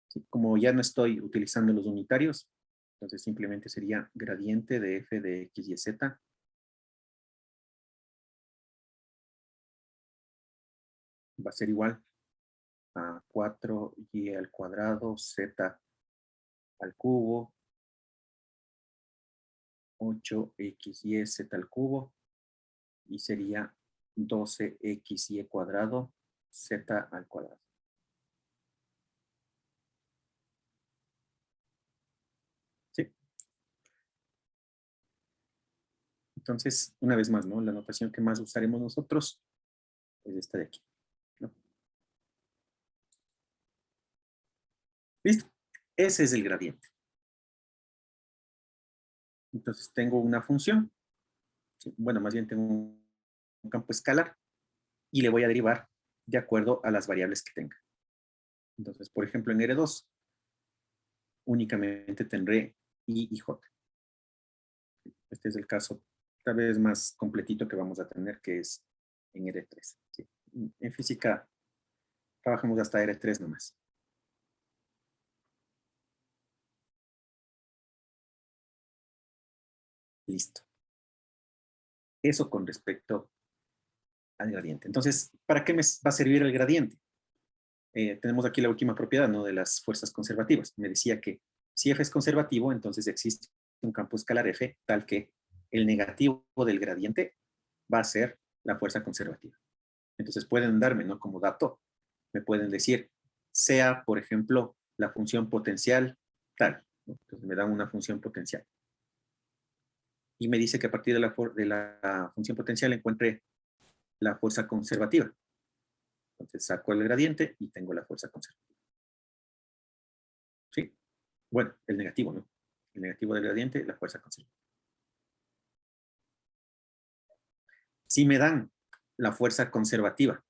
¿Sí? Como ya no estoy utilizando los unitarios, entonces simplemente sería gradiente de f de x y z va a ser igual a 4y al cuadrado, z al cubo, 8xy z al cubo, y sería 12xy cuadrado, z al cuadrado. ¿Sí? Entonces, una vez más, ¿no? La notación que más usaremos nosotros es esta de aquí, ¿no? ¿Listo? Ese es el gradiente. Entonces, tengo una función, ¿sí? Bueno, más bien tengo un campo escalar y le voy a derivar de acuerdo a las variables que tenga. Entonces, por ejemplo, en R2 únicamente tendré I y J. Este es el caso tal vez más completito que vamos a tener, que es en R3. ¿Sí? En física trabajamos hasta R3 nomás. Listo. Eso con respecto al gradiente. Entonces, ¿para qué me va a servir el gradiente? Tenemos aquí la última propiedad, ¿no? De las fuerzas conservativas. Me decía que si F es conservativo, entonces existe un campo escalar F tal que el negativo del gradiente va a ser la fuerza conservativa. Entonces pueden darme, ¿no? Como dato, me pueden decir, sea, por ejemplo, la función potencial tal, ¿no? Entonces me dan una función potencial. Y me dice que a partir de la función potencial encuentre la fuerza conservativa. Entonces saco el gradiente y tengo la fuerza conservativa. ¿Sí? Bueno, el negativo, ¿no? El negativo del gradiente, la fuerza conservativa. Si me dan la fuerza conservativa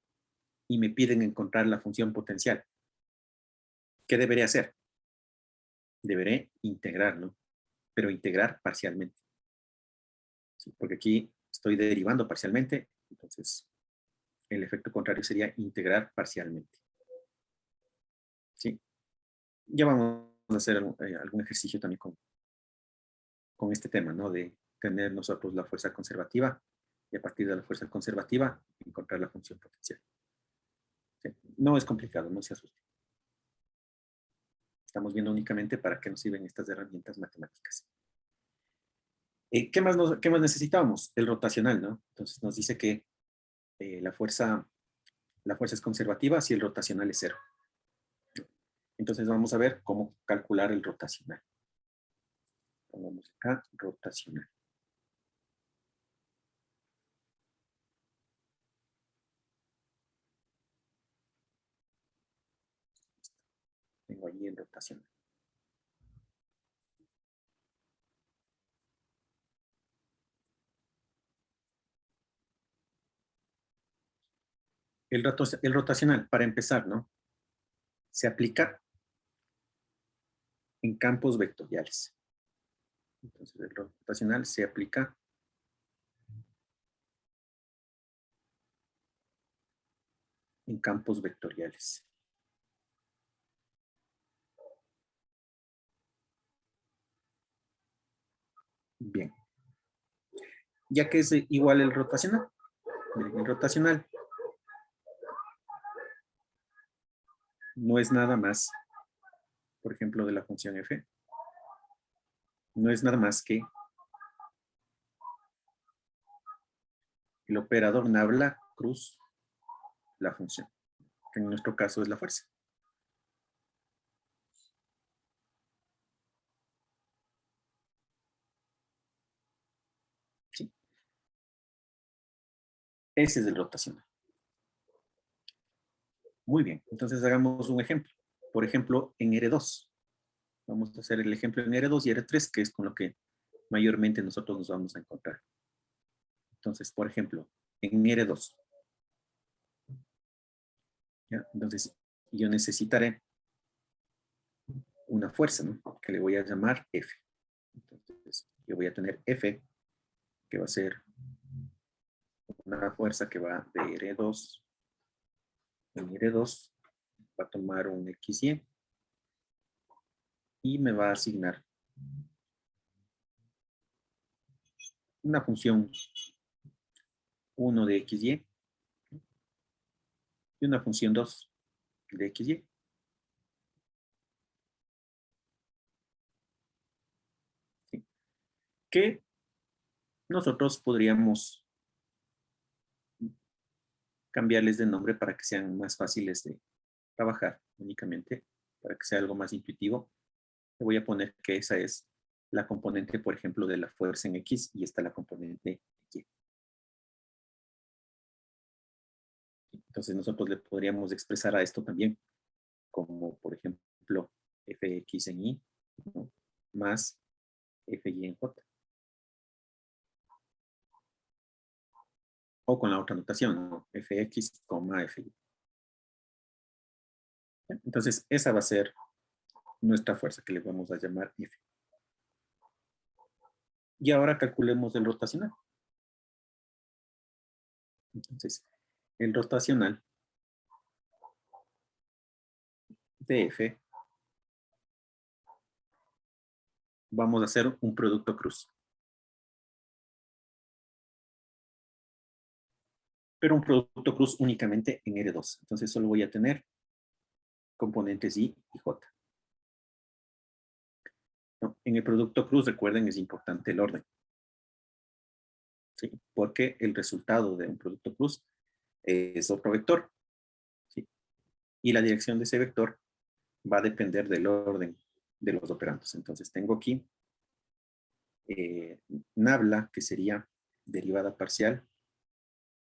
y me piden encontrar la función potencial, ¿qué deberé hacer? Deberé integrar, ¿no? Pero integrar parcialmente. ¿Sí? Porque aquí estoy derivando parcialmente, entonces el efecto contrario sería integrar parcialmente. ¿Sí? Ya vamos a hacer algún ejercicio también con este tema, ¿no? De tener nosotros la fuerza conservativa y a partir de la fuerza conservativa encontrar la función potencial. ¿Sí? No es complicado, no se asuste. Estamos viendo únicamente para qué nos sirven estas herramientas matemáticas. ¿Qué más necesitábamos? El rotacional, ¿no? Entonces nos dice que la fuerza es conservativa si el rotacional es 0. Entonces vamos a ver cómo calcular el rotacional. Pongamos acá, rotacional. Tengo ahí el rotacional. El rotacional, para empezar, ¿no? Se aplica en campos vectoriales. Entonces el rotacional se aplica en campos vectoriales. Bien. Ya que es igual el rotacional. El rotacional no es nada más, por ejemplo, de la función f, no es nada más que el operador nabla cruz la función, que en nuestro caso es la fuerza. Ese es el rotacional. Muy bien, entonces hagamos un ejemplo. Por ejemplo, en R2. Vamos a hacer el ejemplo en R2 y R3, que es con lo que mayormente nosotros nos vamos a encontrar. Entonces, por ejemplo, en R2. ¿Ya? Entonces, yo necesitaré una fuerza, ¿no? Que le voy a llamar F. Entonces, yo voy a tener F, que va a ser una fuerza que va de R2 en R2, va a tomar un XY y me va a asignar una función 1 de XY y una función 2 de XY. ¿Sí? Que nosotros podríamos cambiarles de nombre para que sean más fáciles de trabajar únicamente, para que sea algo más intuitivo. Le voy a poner que esa es la componente, por ejemplo, de la fuerza en X y esta la componente Y. Entonces nosotros le podríamos expresar a esto también como, por ejemplo, Fx en Y, ¿no? Más Fy en J. O con la otra notación, ¿no? Fx, Fy. Entonces, esa va a ser nuestra fuerza, que le vamos a llamar F. Y ahora calculemos el rotacional. Entonces, el rotacional de F, vamos a hacer un producto cruz. Pero un producto cruz únicamente en R2. Entonces, solo voy a tener componentes Y y J. ¿No? En el producto cruz, recuerden, es importante el orden. ¿Sí? Porque el resultado de un producto cruz es otro vector. ¿Sí? Y la dirección de ese vector va a depender del orden de los operandos. Entonces tengo aquí nabla, que sería derivada parcial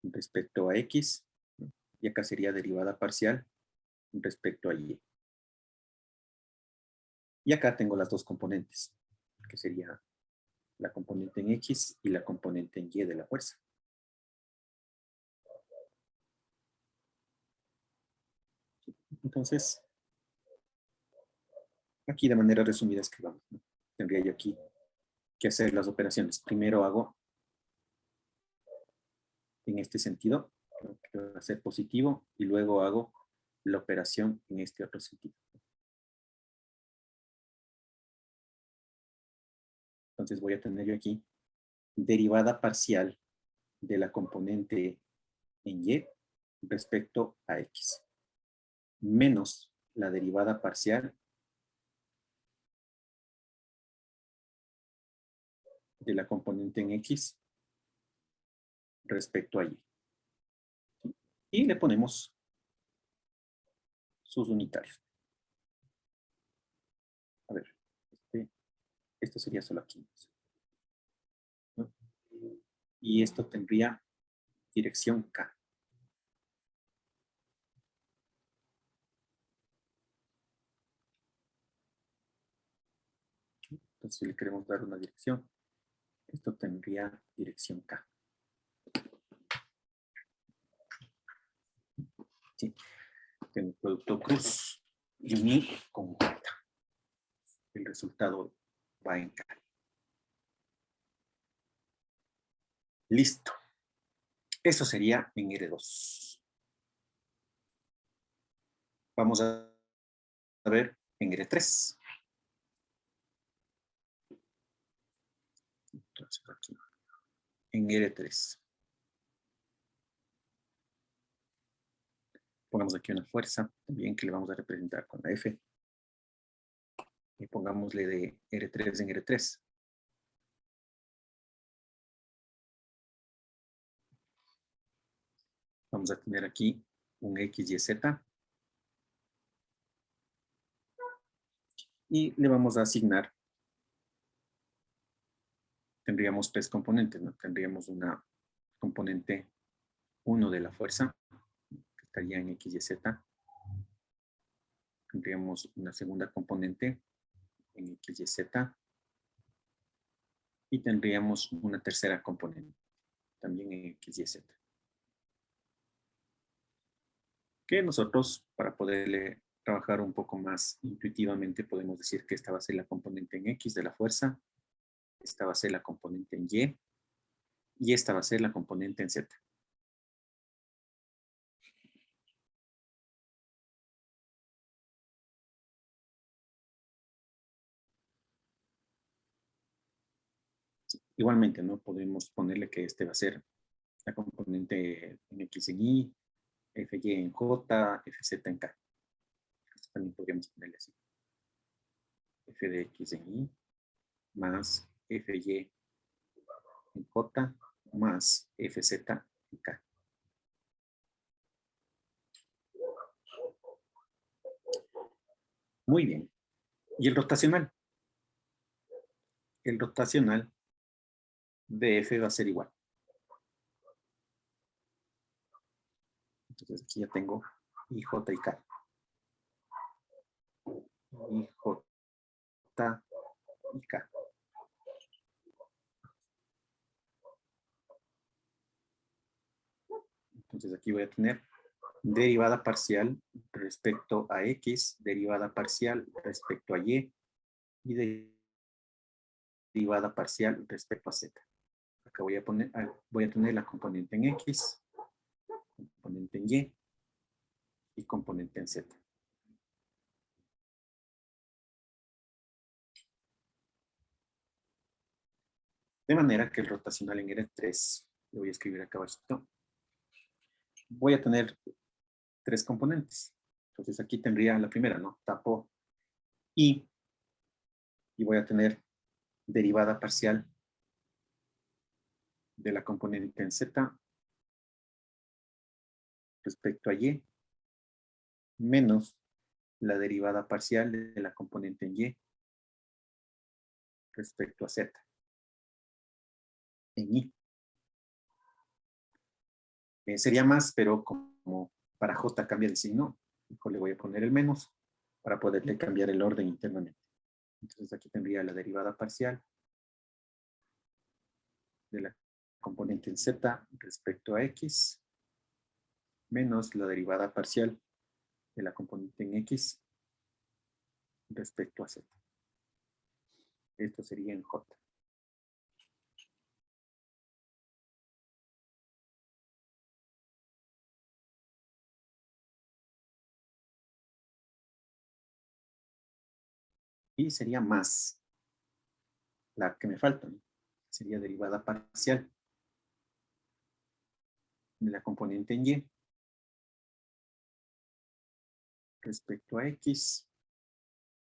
respecto a X, ¿no? Y acá sería derivada parcial respecto a Y. Y acá tengo las dos componentes, que sería la componente en X y la componente en Y de la fuerza. Entonces, aquí de manera resumida escribamos, ¿no? Tendría yo aquí que hacer las operaciones. Primero hago en este sentido, que va a ser positivo, y luego hago la operación en este otro sentido. Entonces voy a tener yo aquí derivada parcial de la componente en Y respecto a X, menos la derivada parcial de la componente en X respecto a Y. Y le ponemos sus unitarios. A ver, esto sería solo aquí, ¿no? Y esto tendría dirección K. Entonces, si le queremos dar una dirección, esto tendría dirección K. ¿Sí? Tengo producto cruz y mi conjunta. El resultado va en K. Listo. Eso sería en R2. Vamos a ver en R3. Entonces, aquí, en R3. Pongamos aquí una fuerza también que le vamos a representar con la F. Y pongámosle de R3 en R3. Vamos a tener aquí un X, Y, Z. Y le vamos a asignar, tendríamos tres componentes, ¿no? Tendríamos una componente 1 de la fuerza, que estaría en X y Z. Tendríamos una segunda componente en X y Z. Y tendríamos una tercera componente, también en X y Z. Que nosotros, para poderle trabajar un poco más intuitivamente, podemos decir que esta va a ser la componente en X de la fuerza, esta va a ser la componente en y esta va a ser la componente en Z. Igualmente, ¿no? Podemos ponerle que este va a ser la componente en X en Y, FY en J, FZ en K. Esto también podríamos ponerle así. F de X en Y más FY en J más FZ en K. Muy bien. ¿Y el rotacional? El rotacional de F va a ser igual. Entonces aquí ya tengo IJ y K. IJ y K. Entonces aquí voy a tener derivada parcial respecto a X, derivada parcial respecto a Y y derivada parcial respecto a Z. Acá voy a tener la componente en X, componente en y componente en Z. De manera que el rotacional en R3, lo voy a escribir acá abajito, voy a tener 3 componentes. Entonces aquí tendría la primera, ¿no? Tapo y voy a tener derivada parcial de la componente en Z respecto a Y menos la derivada parcial de la componente en Y respecto a Z en Y. Sería más, pero como para J cambia de signo, mejor le voy a poner el menos para poderle cambiar el orden internamente. Entonces aquí tendría la derivada parcial de la componente en Z respecto a X menos la derivada parcial de la componente en X respecto a Z. Esto sería en J. Y sería más la que me falta, ¿no? Sería derivada parcial de la componente en Y respecto a X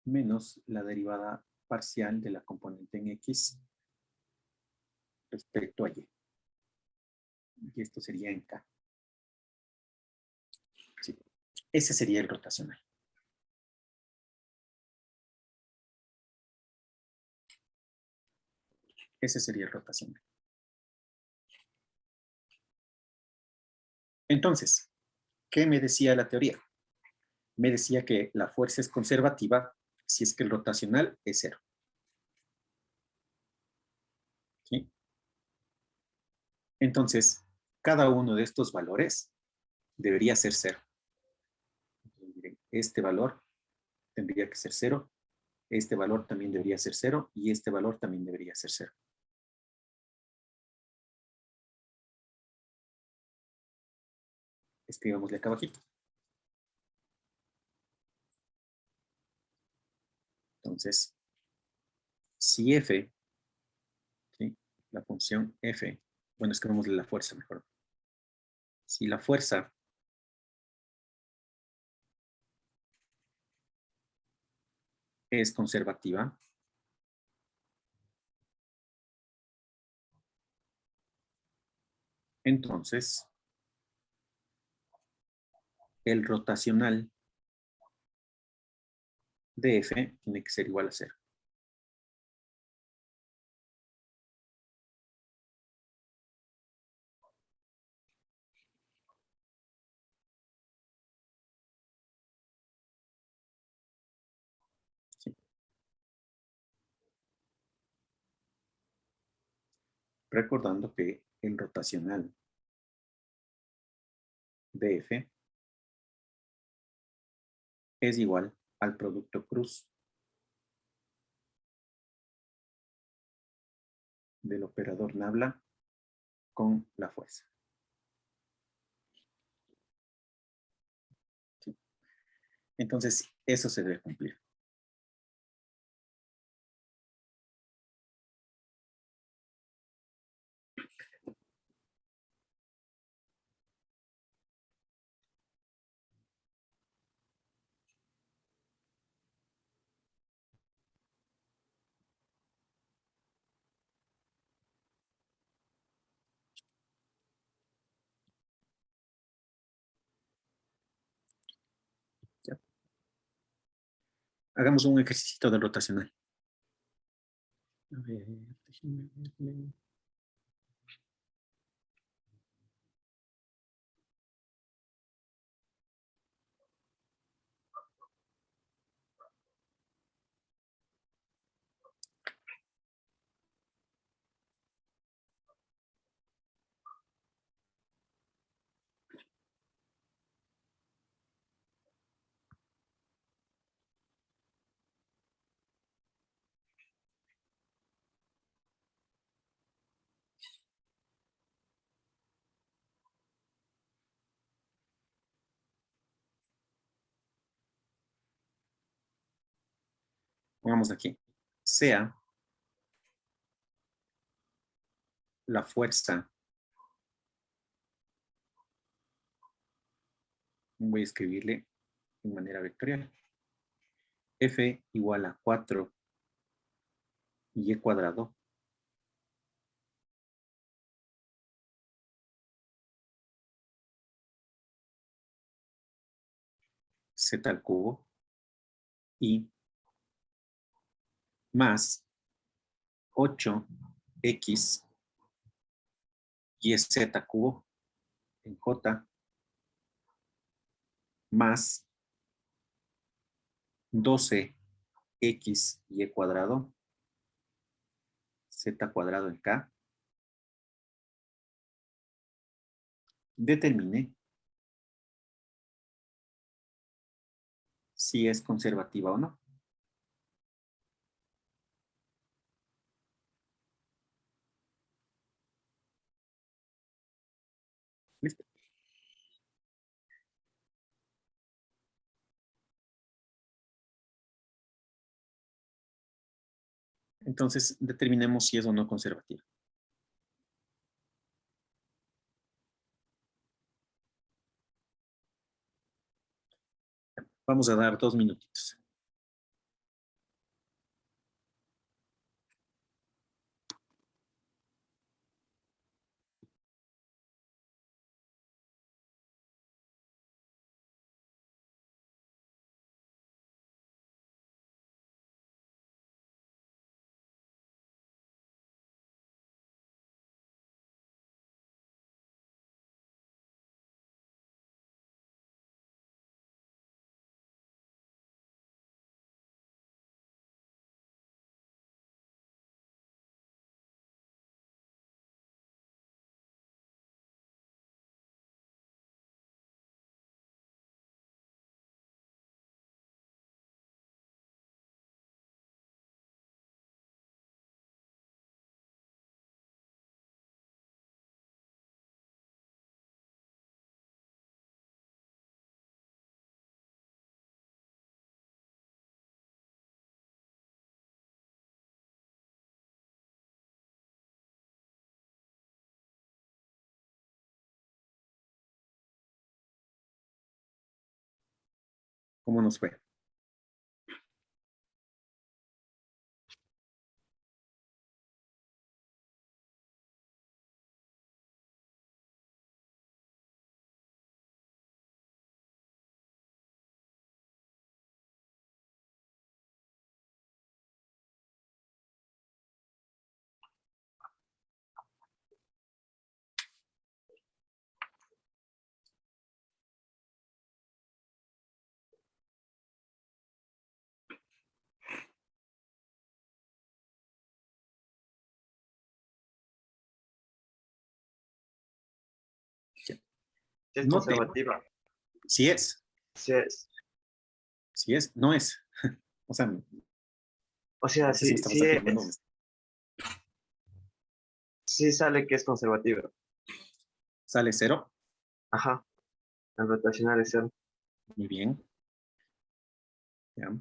menos la derivada parcial de la componente en X respecto a Y. Y esto sería en K. Sí. Ese sería el rotacional. Ese sería el rotacional. Entonces, ¿qué me decía la teoría? Me decía que la fuerza es conservativa si es que el rotacional es 0. ¿Sí? Entonces, cada uno de estos valores debería ser 0. Miren, este valor tendría que ser 0, este valor también debería ser 0 y este valor también debería ser 0. Escribámosle acá abajito. Entonces, si f, ¿sí? La función f, bueno, escribámosle la fuerza mejor. Si la fuerza es conservativa, entonces el rotacional de f tiene que ser igual a 0. Recordando que el rotacional de F es igual al producto cruz del operador nabla con la fuerza. ¿Sí? Entonces, eso se debe cumplir. ¿Ya? Hagamos un ejercicio de rotacional. A ver, déjenme verle. Pongamos aquí. Sea la fuerza, voy a escribirle de manera vectorial. F igual a 4 y cuadrado z al cubo y más 8x y z cubo en j más 12x y cuadrado z cuadrado en k. Determine si es conservativa o no. ¿Listo? Entonces, determinemos si es o no conservativa. Vamos a dar 2 minutitos. ¿Cómo nos fue? Si es Note, conservativa. si es, Si es. si es, no es. O sea, O sea, no sé si me si, estabas si afirmando. es. Sí sale que es conservativa. Sale cero. Ajá. El rotacional es cero. Muy bien. Ya.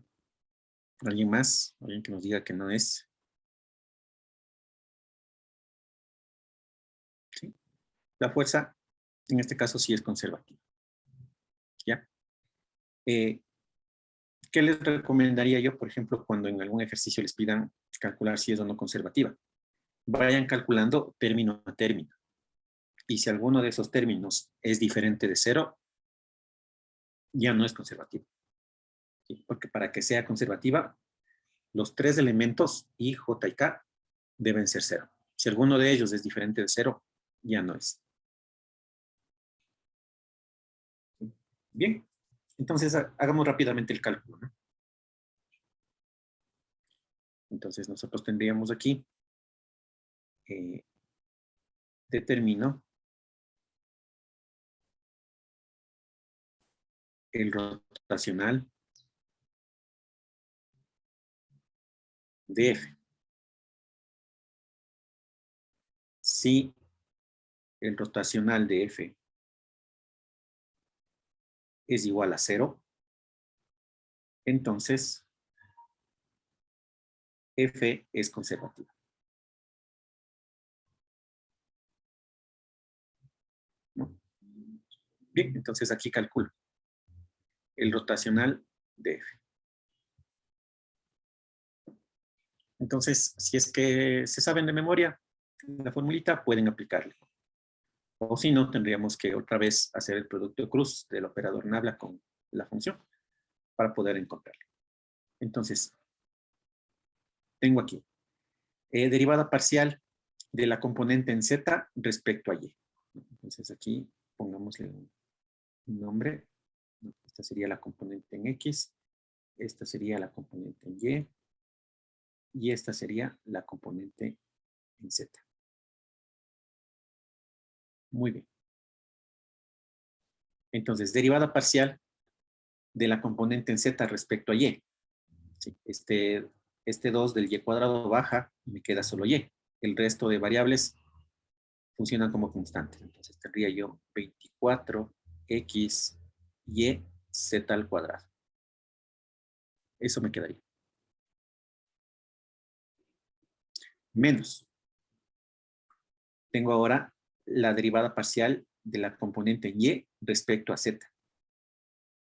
¿Alguien más? ¿Alguien que nos diga que no es? Sí. La fuerza, en este caso, sí es conservativa. ¿Ya? ¿Qué les recomendaría yo, por ejemplo, cuando en algún ejercicio les pidan calcular si es o no conservativa? Vayan calculando término a término. Y si alguno de esos términos es diferente de cero, ya no es conservativa. ¿Sí? Porque para que sea conservativa, los tres elementos I, J y K deben ser cero. Si alguno de ellos es diferente de cero, ya no es. Bien, entonces hagamos rápidamente el cálculo, ¿no? Entonces nosotros tendríamos aquí, determino el rotacional de F. Si el rotacional de F es igual a cero, entonces F es conservativa. ¿No? Bien, entonces aquí calculo el rotacional de F. Entonces, si es que se saben de memoria la formulita, pueden aplicarle. O si no, tendríamos que otra vez hacer el producto de cruz del operador nabla con la función para poder encontrarle. Entonces, tengo aquí derivada parcial de la componente en Z respecto a Y. Entonces aquí pongámosle un nombre. Esta sería la componente en X, esta sería la componente en Y, y esta sería la componente en Z. Muy bien. Entonces, derivada parcial de la componente en Z respecto a Y. ¿Sí? Este 2 del Y cuadrado baja y me queda solo Y. El resto de variables funcionan como constantes. Entonces tendría yo 24x y z al cuadrado. Eso me quedaría. Menos. Tengo ahora la derivada parcial de la componente y respecto a z.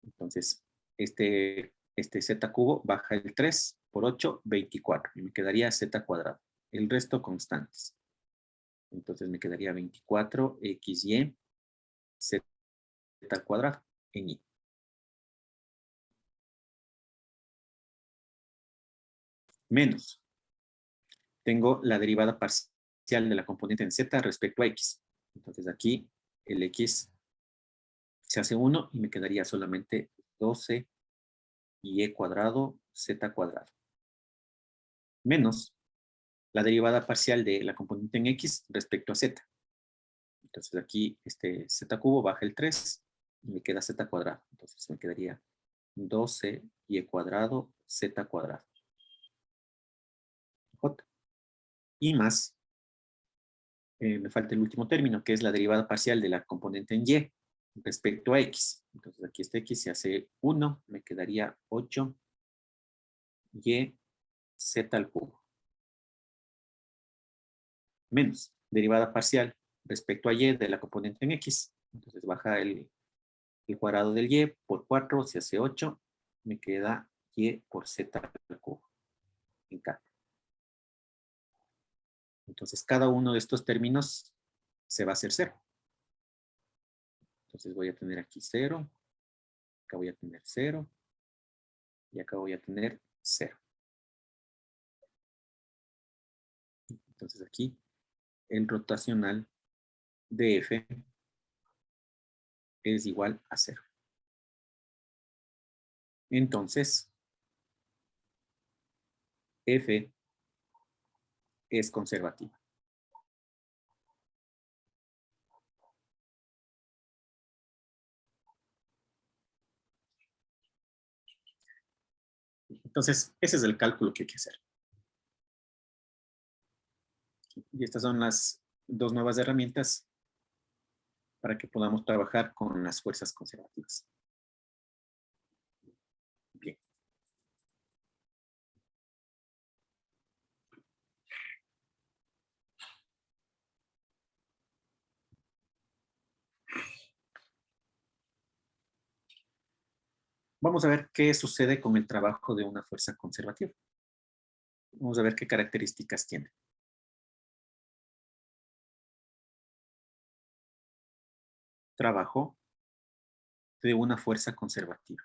Entonces, este z cubo baja el 3 por 8, 24. Y me quedaría z cuadrado. El resto constantes. Entonces me quedaría 24xy z al cuadrado en y. Menos. Tengo la derivada parcial de la componente en z respecto a x. Entonces aquí el x se hace 1 y me quedaría solamente 12 y cuadrado z cuadrado. Menos la derivada parcial de la componente en x respecto a z. Entonces aquí este z cubo baja el 3 y me queda z cuadrado. Entonces me quedaría 12 y cuadrado z cuadrado. J. Y más, me falta el último término, que es la derivada parcial de la componente en y respecto a x. Entonces aquí este x se hace 1, me quedaría 8 y z al cubo. Menos derivada parcial respecto a y de la componente en x. Entonces baja el cuadrado del y por 4, se hace 8, me queda y por z al cubo en k. Entonces cada uno de estos términos se va a hacer 0. Entonces voy a tener aquí 0, acá voy a tener 0 y acá voy a tener 0. Entonces aquí el rotacional de F es igual a 0. Entonces, F es conservativa. Entonces, ese es el cálculo que hay que hacer. Y estas son las dos nuevas herramientas para que podamos trabajar con las fuerzas conservativas. Bien. Vamos a ver qué sucede con el trabajo de una fuerza conservativa. Vamos a ver qué características tiene. Trabajo de una fuerza conservativa.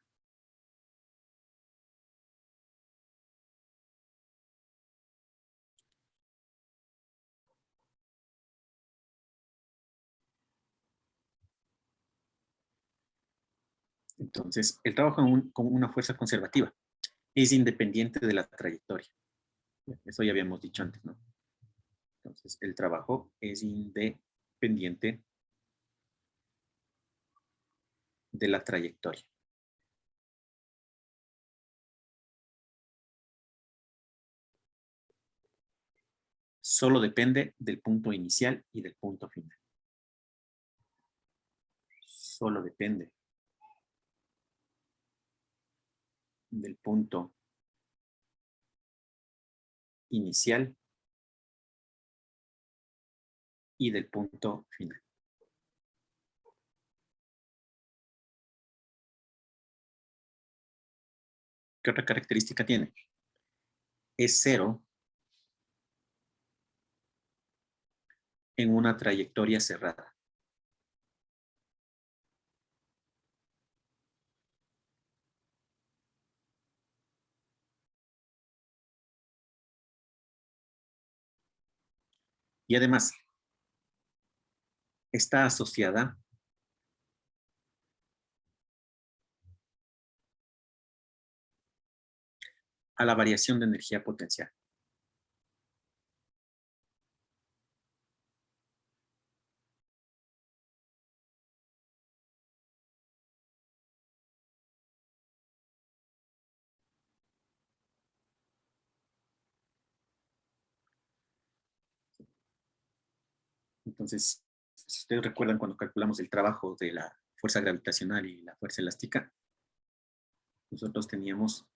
Entonces, el trabajo con una fuerza conservativa es independiente de la trayectoria. Eso ya habíamos dicho antes, ¿no? Entonces, el trabajo es independiente de la trayectoria. Solo depende del punto inicial y del punto final. Solo depende del punto inicial y del punto final. ¿Qué otra característica tiene? Es cero en una trayectoria cerrada. Y además, está asociada a la variación de energía potencial. Entonces, si ustedes recuerdan cuando calculamos el trabajo de la fuerza gravitacional y la fuerza elástica, nosotros teníamos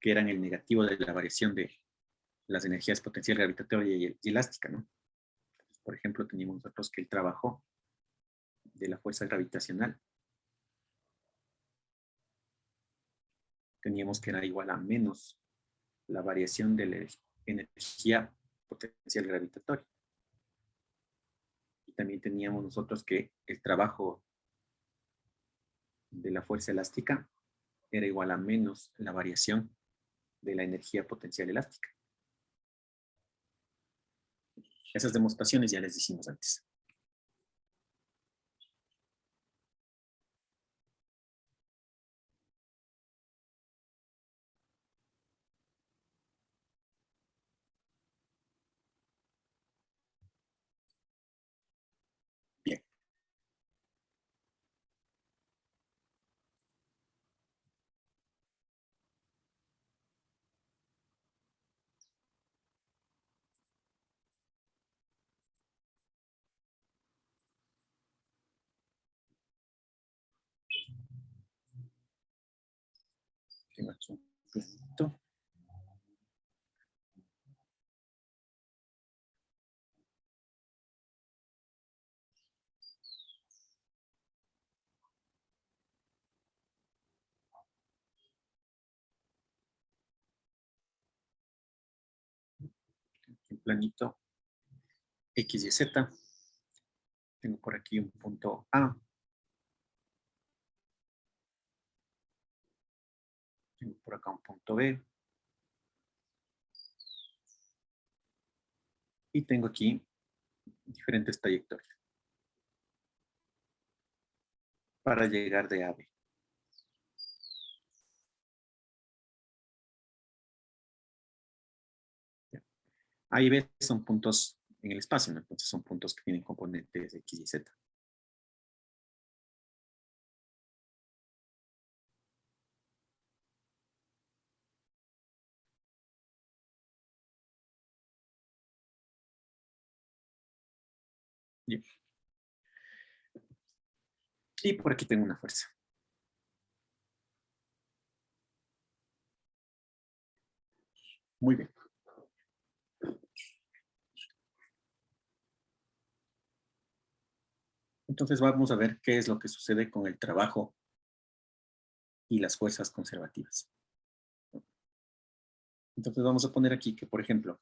que eran el negativo de la variación de las energías potencial gravitatoria y elástica, ¿no? Entonces, por ejemplo, teníamos nosotros que el trabajo de la fuerza gravitacional teníamos que era igual a menos la variación de la energía potencial gravitatoria. Y también teníamos nosotros que el trabajo de la fuerza elástica era igual a menos la variación de la energía potencial elástica. Esas demostraciones ya les hicimos antes. Bien. Tengo aquí un planito. Un planito X y Z. Tengo por aquí un punto A. Tengo por acá un punto B. Y tengo aquí diferentes trayectorias para llegar de A a B. A y B son puntos en el espacio, ¿no? Entonces son puntos que tienen componentes X y Z. Bien. Y por aquí tengo una fuerza. Muy bien. Entonces vamos a ver qué es lo que sucede con el trabajo y las fuerzas conservativas. Entonces vamos a poner aquí que, por ejemplo,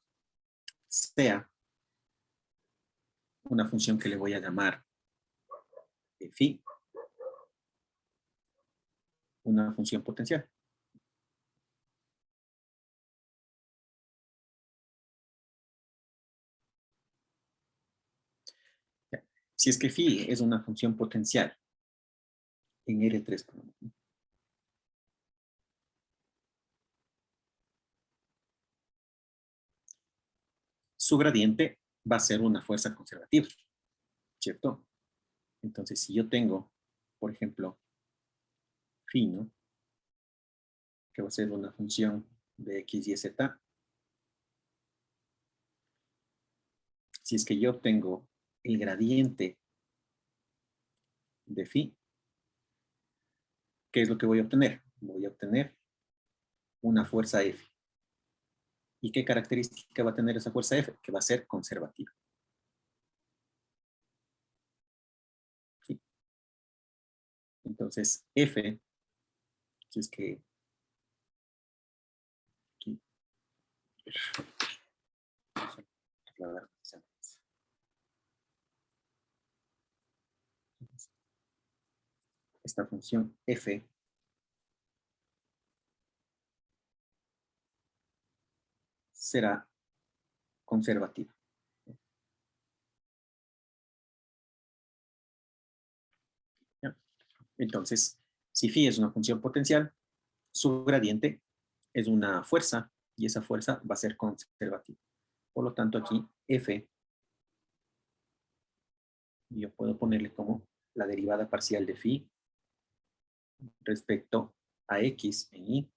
sea una función que le voy a llamar phi, una función potencial. Si es que phi es una función potencial en R3, su gradiente va a ser una fuerza conservativa, ¿cierto? Entonces, si yo tengo, por ejemplo, phi, ¿no? Que va a ser una función de x, y, z, si es que yo tengo el gradiente de phi, ¿qué es lo que voy a obtener? Voy a obtener una fuerza F. ¿Y qué característica va a tener esa fuerza F? Que va a ser conservativa. ¿Sí? Entonces, F, si es que aquí, esta función F será conservativa. ¿Ya? Entonces, si phi es una función potencial, su gradiente es una fuerza y esa fuerza va a ser conservativa. Por lo tanto, aquí F, yo puedo ponerle como la derivada parcial de phi respecto a x en y,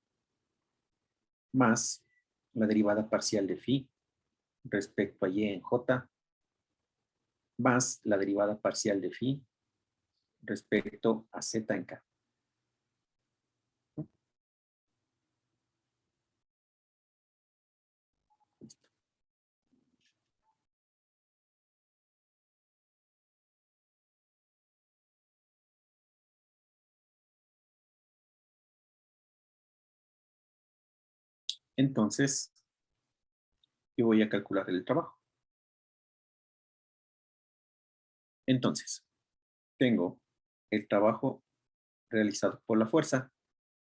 más la derivada parcial de phi respecto a y en j, más la derivada parcial de phi respecto a z en k. Entonces, yo voy a calcular el trabajo. Entonces, tengo el trabajo realizado por la fuerza,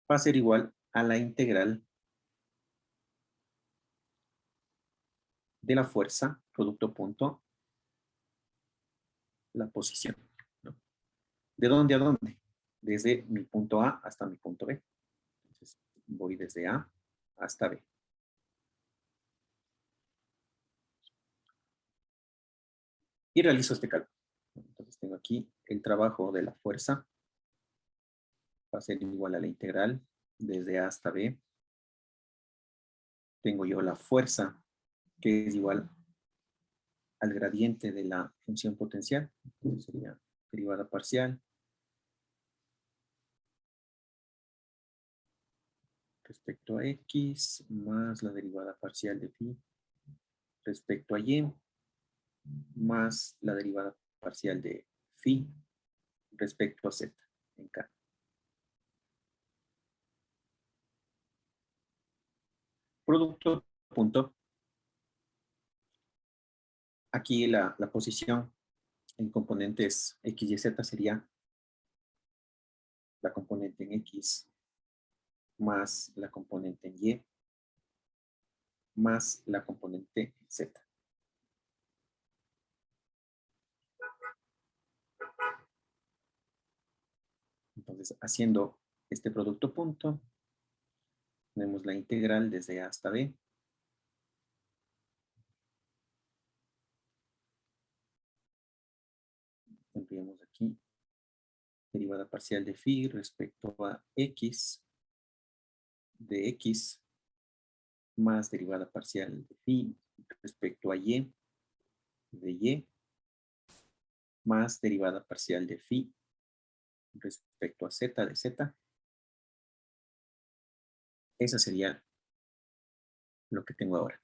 va a ser igual a la integral de la fuerza, producto punto, la posición, ¿no? ¿De dónde a dónde? Desde mi punto A hasta mi punto B. Entonces, voy desde A hasta B. Y realizo este cálculo. Entonces, tengo aquí el trabajo de la fuerza, va a ser igual a la integral desde A hasta B. Tengo yo la fuerza, que es igual al gradiente de la función potencial. Entonces sería derivada parcial respecto a x más la derivada parcial de phi respecto a y más la derivada parcial de phi respecto a z en k. Producto punto. Aquí la posición en componentes x y z sería la componente en x más la componente en y más la componente en z. Entonces, haciendo este producto punto, tenemos la integral desde A hasta B. Tendríamos aquí derivada parcial de phi respecto a x de x más derivada parcial de phi respecto a y de y más derivada parcial de phi respecto a z de z. Esa sería lo que tengo ahora.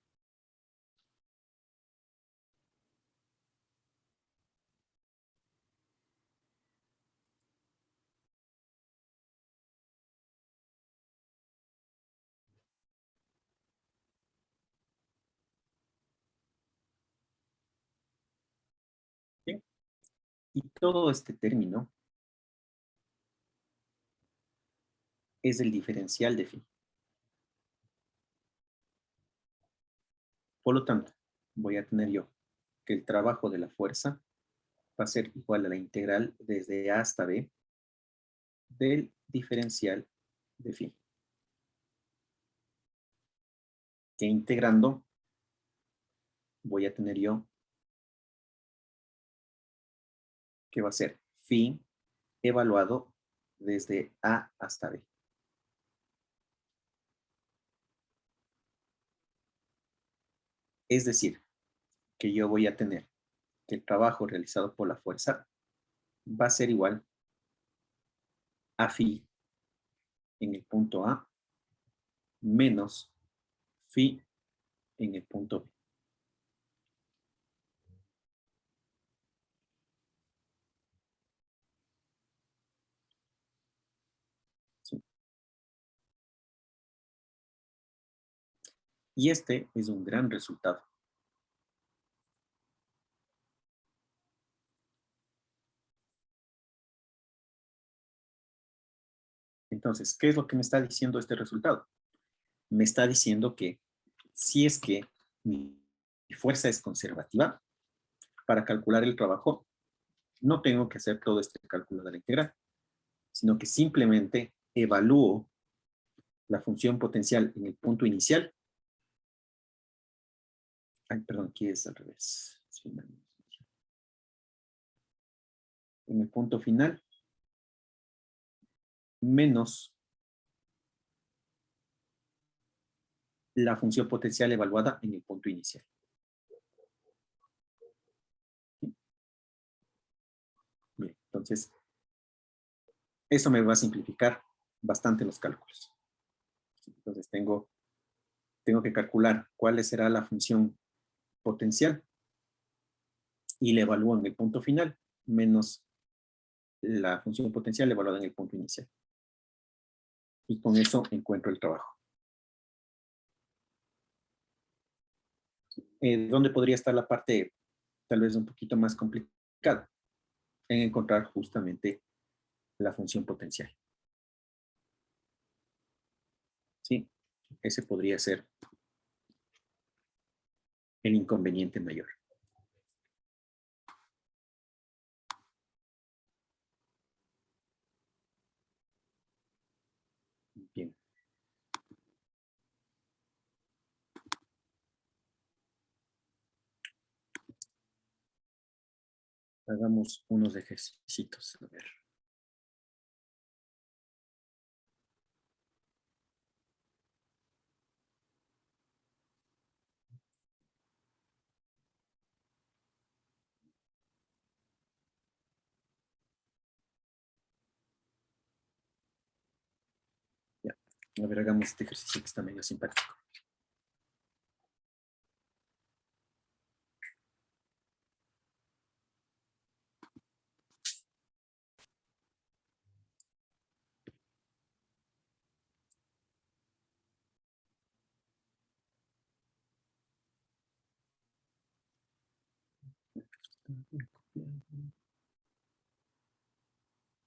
¿Bien? Y todo este término es el diferencial de phi. Por lo tanto, voy a tener yo que el trabajo de la fuerza va a ser igual a la integral desde a hasta b del diferencial de phi. Que integrando voy a tener yo que va a ser phi evaluado desde a hasta b. Es decir, que yo voy a tener que el trabajo realizado por la fuerza va a ser igual a phi en el punto A menos phi en el punto B. ¿Sí? Y este es un gran resultado. Entonces, ¿qué es lo que me está diciendo este resultado? Me está diciendo que si es que mi fuerza es conservativa, para calcular el trabajo, no tengo que hacer todo este cálculo de la integral, sino que simplemente evalúo la función potencial en el punto inicial. Ay, perdón, aquí es al revés. En el punto final, menos la función potencial evaluada en el punto inicial. Bien, entonces, eso me va a simplificar bastante los cálculos. Entonces, tengo que calcular cuál será la función potencial y la evalúo en el punto final, menos la función potencial evaluada en el punto inicial. Y con eso encuentro el trabajo. ¿Dónde podría estar la parte tal vez un poquito más complicada? En encontrar justamente la función potencial. ¿Sí? Ese podría ser el inconveniente mayor. Bien. Hagamos unos ejercicios. A ver. Ya. A ver, hagamos este ejercicio que está medio simpático.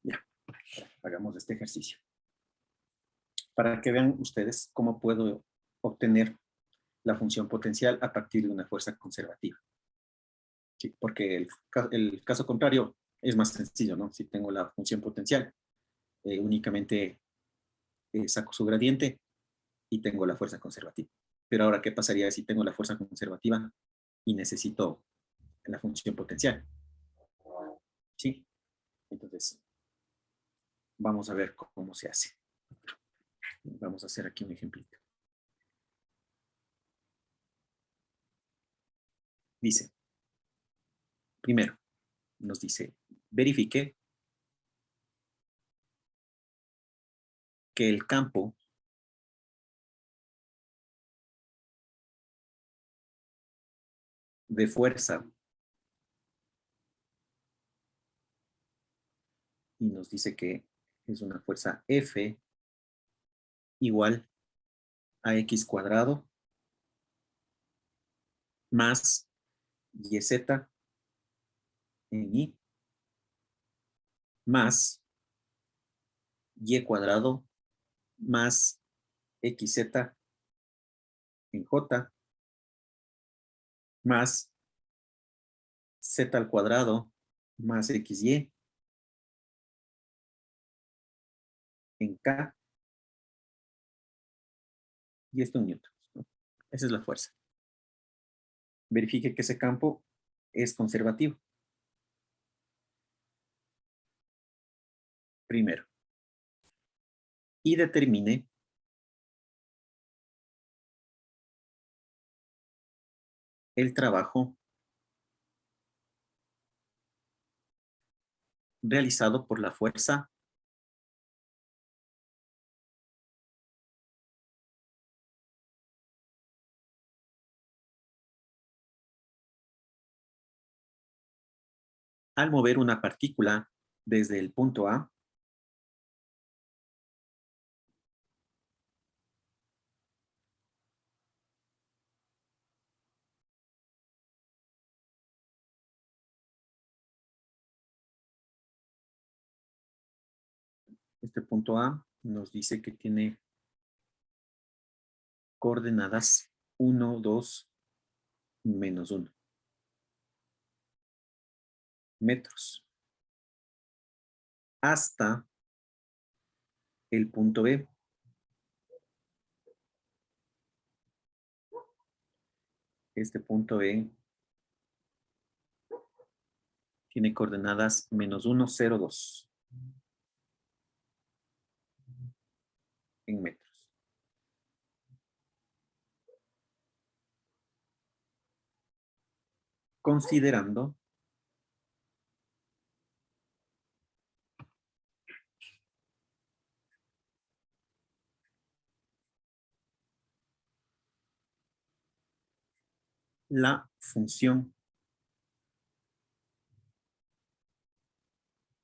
Ya, hagamos este ejercicio. Para que vean ustedes cómo puedo obtener la función potencial a partir de una fuerza conservativa. Sí, porque el caso contrario es más sencillo, ¿no? Si tengo la función potencial, únicamente saco su gradiente y tengo la fuerza conservativa. Pero ahora, ¿qué pasaría si tengo la fuerza conservativa y necesito la función potencial? ¿Sí? Entonces, vamos a ver cómo se hace. Vamos a hacer aquí un ejemplito. Dice, primero, nos dice, verifique que el campo de fuerza y nos dice que es una fuerza F igual a X cuadrado más YZ en Y más Y cuadrado más XZ en J más Z al cuadrado más XY en K y esto en newtons, ¿no? Esa es la fuerza. Verifique que ese campo es conservativo. Primero. Y determine el trabajo realizado por la fuerza al mover una partícula desde el punto A este punto A nos dice que tiene coordenadas 1, 2, menos 1 metros hasta el punto B. Este punto B tiene coordenadas menos 1, 0, 2 en metros. Considerando la función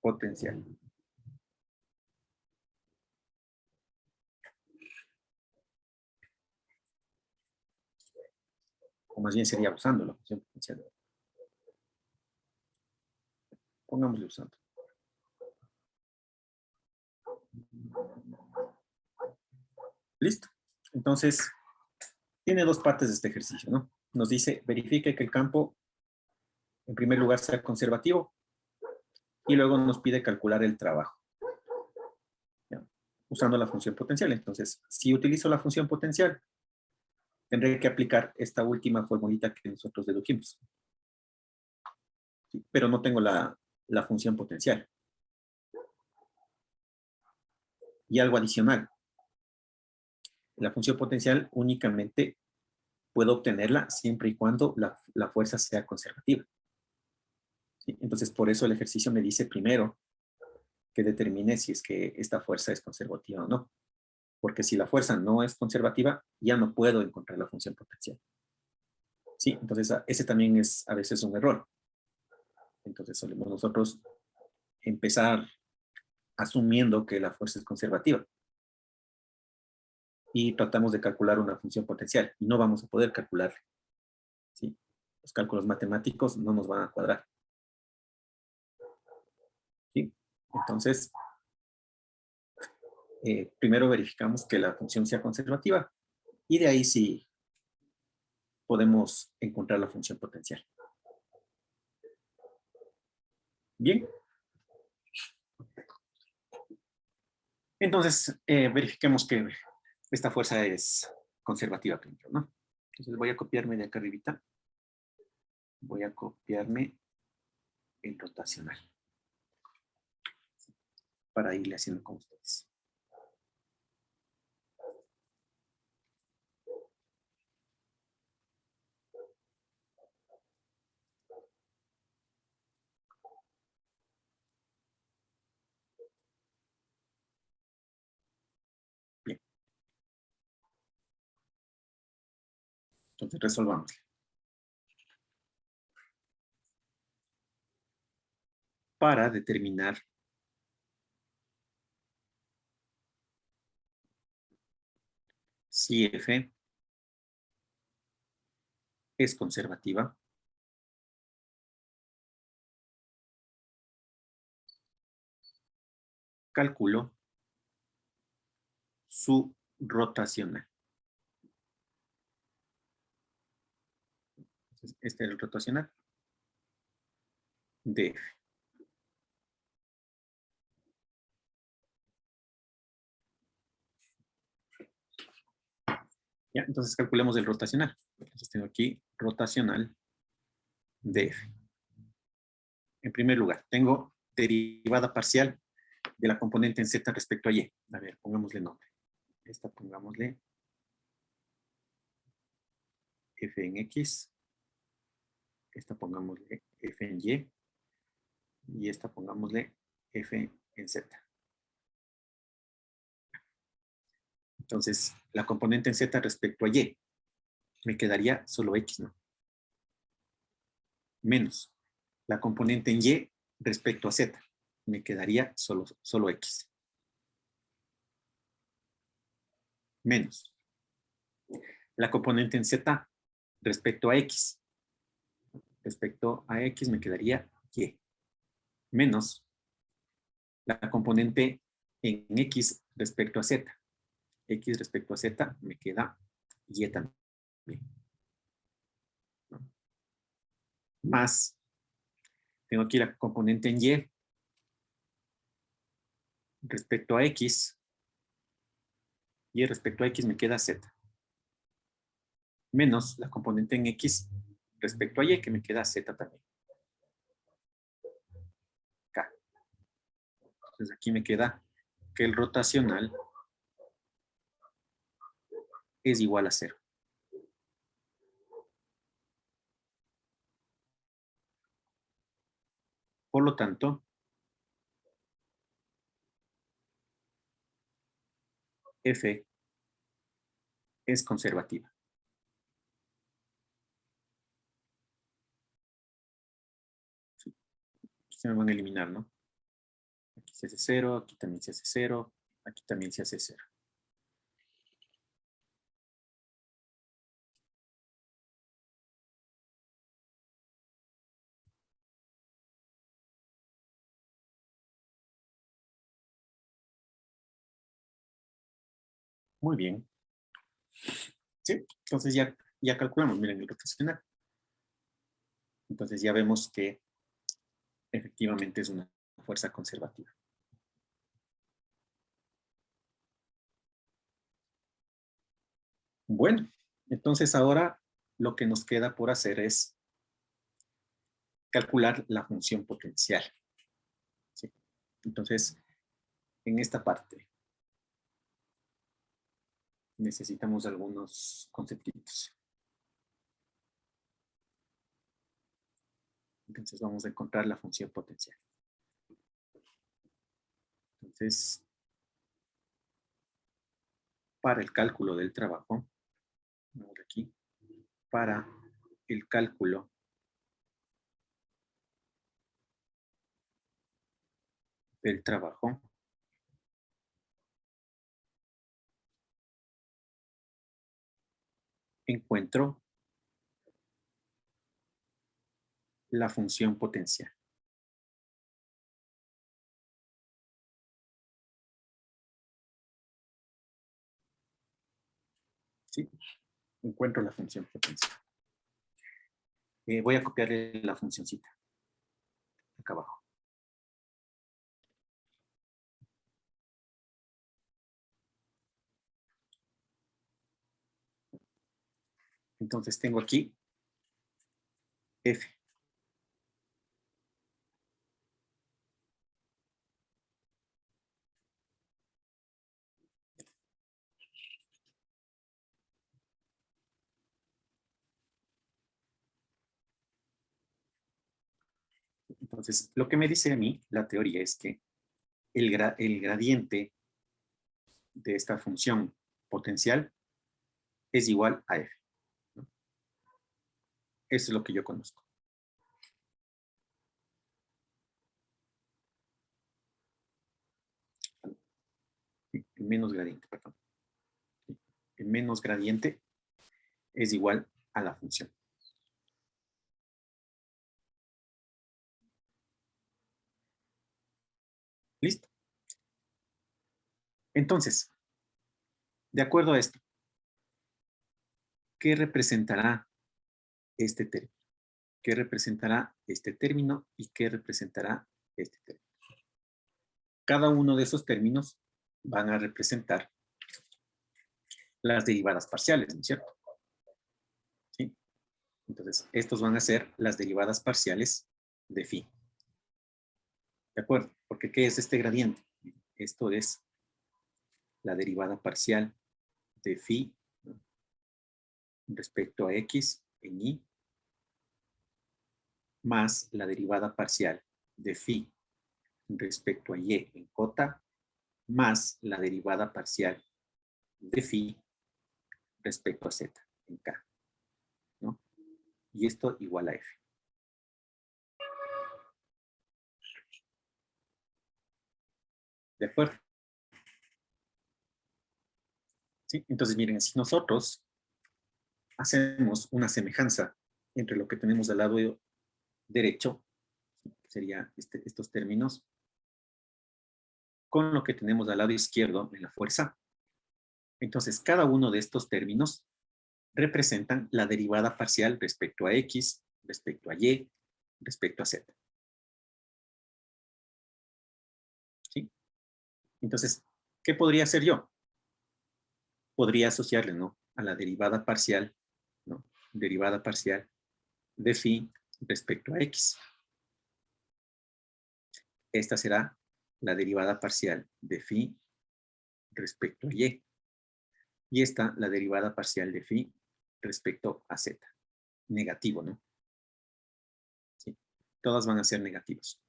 potencial. O más bien sería usando la función potencial. Pongámosle usando. Listo. Entonces, tiene dos partes de este ejercicio, ¿no? Nos dice, verifique que el campo, en primer lugar, sea conservativo y luego nos pide calcular el trabajo, ¿ya? Usando la función potencial. Entonces, si utilizo la función potencial, tendré que aplicar esta última formulita que nosotros dedujimos. ¿Sí? Pero no tengo la función potencial. Y algo adicional. La función potencial únicamente puedo obtenerla siempre y cuando la fuerza sea conservativa. ¿Sí? Entonces, por eso el ejercicio me dice primero que determine si es que esta fuerza es conservativa o no. Porque si la fuerza no es conservativa, ya no puedo encontrar la función potencial. ¿Sí? Entonces, ese también es a veces un error. Entonces, solemos nosotros empezar asumiendo que la fuerza es conservativa. Y tratamos de calcular una función potencial. Y no vamos a poder calcularla. ¿Sí? Los cálculos matemáticos no nos van a cuadrar. ¿Sí? Entonces, primero verificamos que la función sea conservativa. Y de ahí sí podemos encontrar la función potencial. Bien. Entonces, verifiquemos que esta fuerza es conservativa primero, ¿no? Entonces voy a copiarme de acá arribita. Voy a copiarme el rotacional para irle haciendo con ustedes. Entonces resolvamos. Para determinar si F es conservativa, calculo su rotacional. Entonces, este es el rotacional de F. ¿Ya? Entonces calculemos el rotacional. Entonces tengo aquí rotacional de F. En primer lugar, tengo derivada parcial de la componente en Z respecto a Y. A ver, pongámosle nombre. Esta pongámosle F en X. Esta pongámosle F en Y. Y esta pongámosle F en Z. Entonces, la componente en Z respecto a Y, me quedaría solo X, ¿no? Menos la componente en Y respecto a Z, me quedaría solo X. Menos la componente en Z respecto a X. Respecto a X me quedaría Y. Menos la componente en X respecto a Z. X respecto a Z me queda Y también. Más, tengo aquí la componente en Y respecto a X. Y respecto a X me queda Z. Menos la componente en X respecto a Y, que me queda Z también. K. Entonces aquí me queda que el rotacional es igual a 0. Por lo tanto, F es conservativa. Sí. Aquí se me van a eliminar, ¿no? Aquí se hace 0, aquí también se hace 0, aquí también se hace 0. Muy bien. ¿Sí? Entonces ya calculamos, miren el rotacional. Entonces ya vemos que efectivamente es una fuerza conservativa. Bueno, entonces ahora lo que nos queda por hacer es calcular la función potencial. ¿Sí? Entonces, en esta parte necesitamos algunos conceptitos. Entonces vamos a encontrar la función potencial. Entonces, para el cálculo del trabajo, vamos aquí, para el cálculo del trabajo, encuentro la función potencial. ¿Sí? Encuentro la función potencial. Voy a copiarle la funcioncita acá abajo. Entonces tengo aquí F. Entonces, lo que me dice a mí la teoría es que el gradiente de esta función potencial es igual a F. ¿No? Eso es lo que yo conozco. El menos gradiente, perdón. El menos gradiente es igual a la función. ¿Listo? Entonces, de acuerdo a esto, ¿qué representará este término? ¿Qué representará este término y qué representará este término? Cada uno de esos términos van a representar las derivadas parciales, ¿no es cierto? ¿Sí? Entonces, estos van a ser las derivadas parciales de phi. ¿De acuerdo? Porque ¿qué es este gradiente? Esto es la derivada parcial de phi, ¿no?, respecto a x en y, más la derivada parcial de phi respecto a y en j, más la derivada parcial de phi respecto a z en k, ¿no? Y esto igual a f. ¿De acuerdo? ¿Sí? Entonces, miren, si nosotros hacemos una semejanza entre lo que tenemos del lado derecho, sería estos términos, con lo que tenemos al lado izquierdo en la fuerza, entonces cada uno de estos términos representan la derivada parcial respecto a x, respecto a y, respecto a z. ¿Sí? Entonces, ¿qué podría hacer yo? Podría asociarle, ¿no?, a la derivada parcial, ¿no?, derivada parcial de phi respecto a x. Esta será la derivada parcial de phi respecto a y. Y esta, la derivada parcial de phi respecto a z. Negativo, ¿no? ¿Sí? Todas van a ser negativos.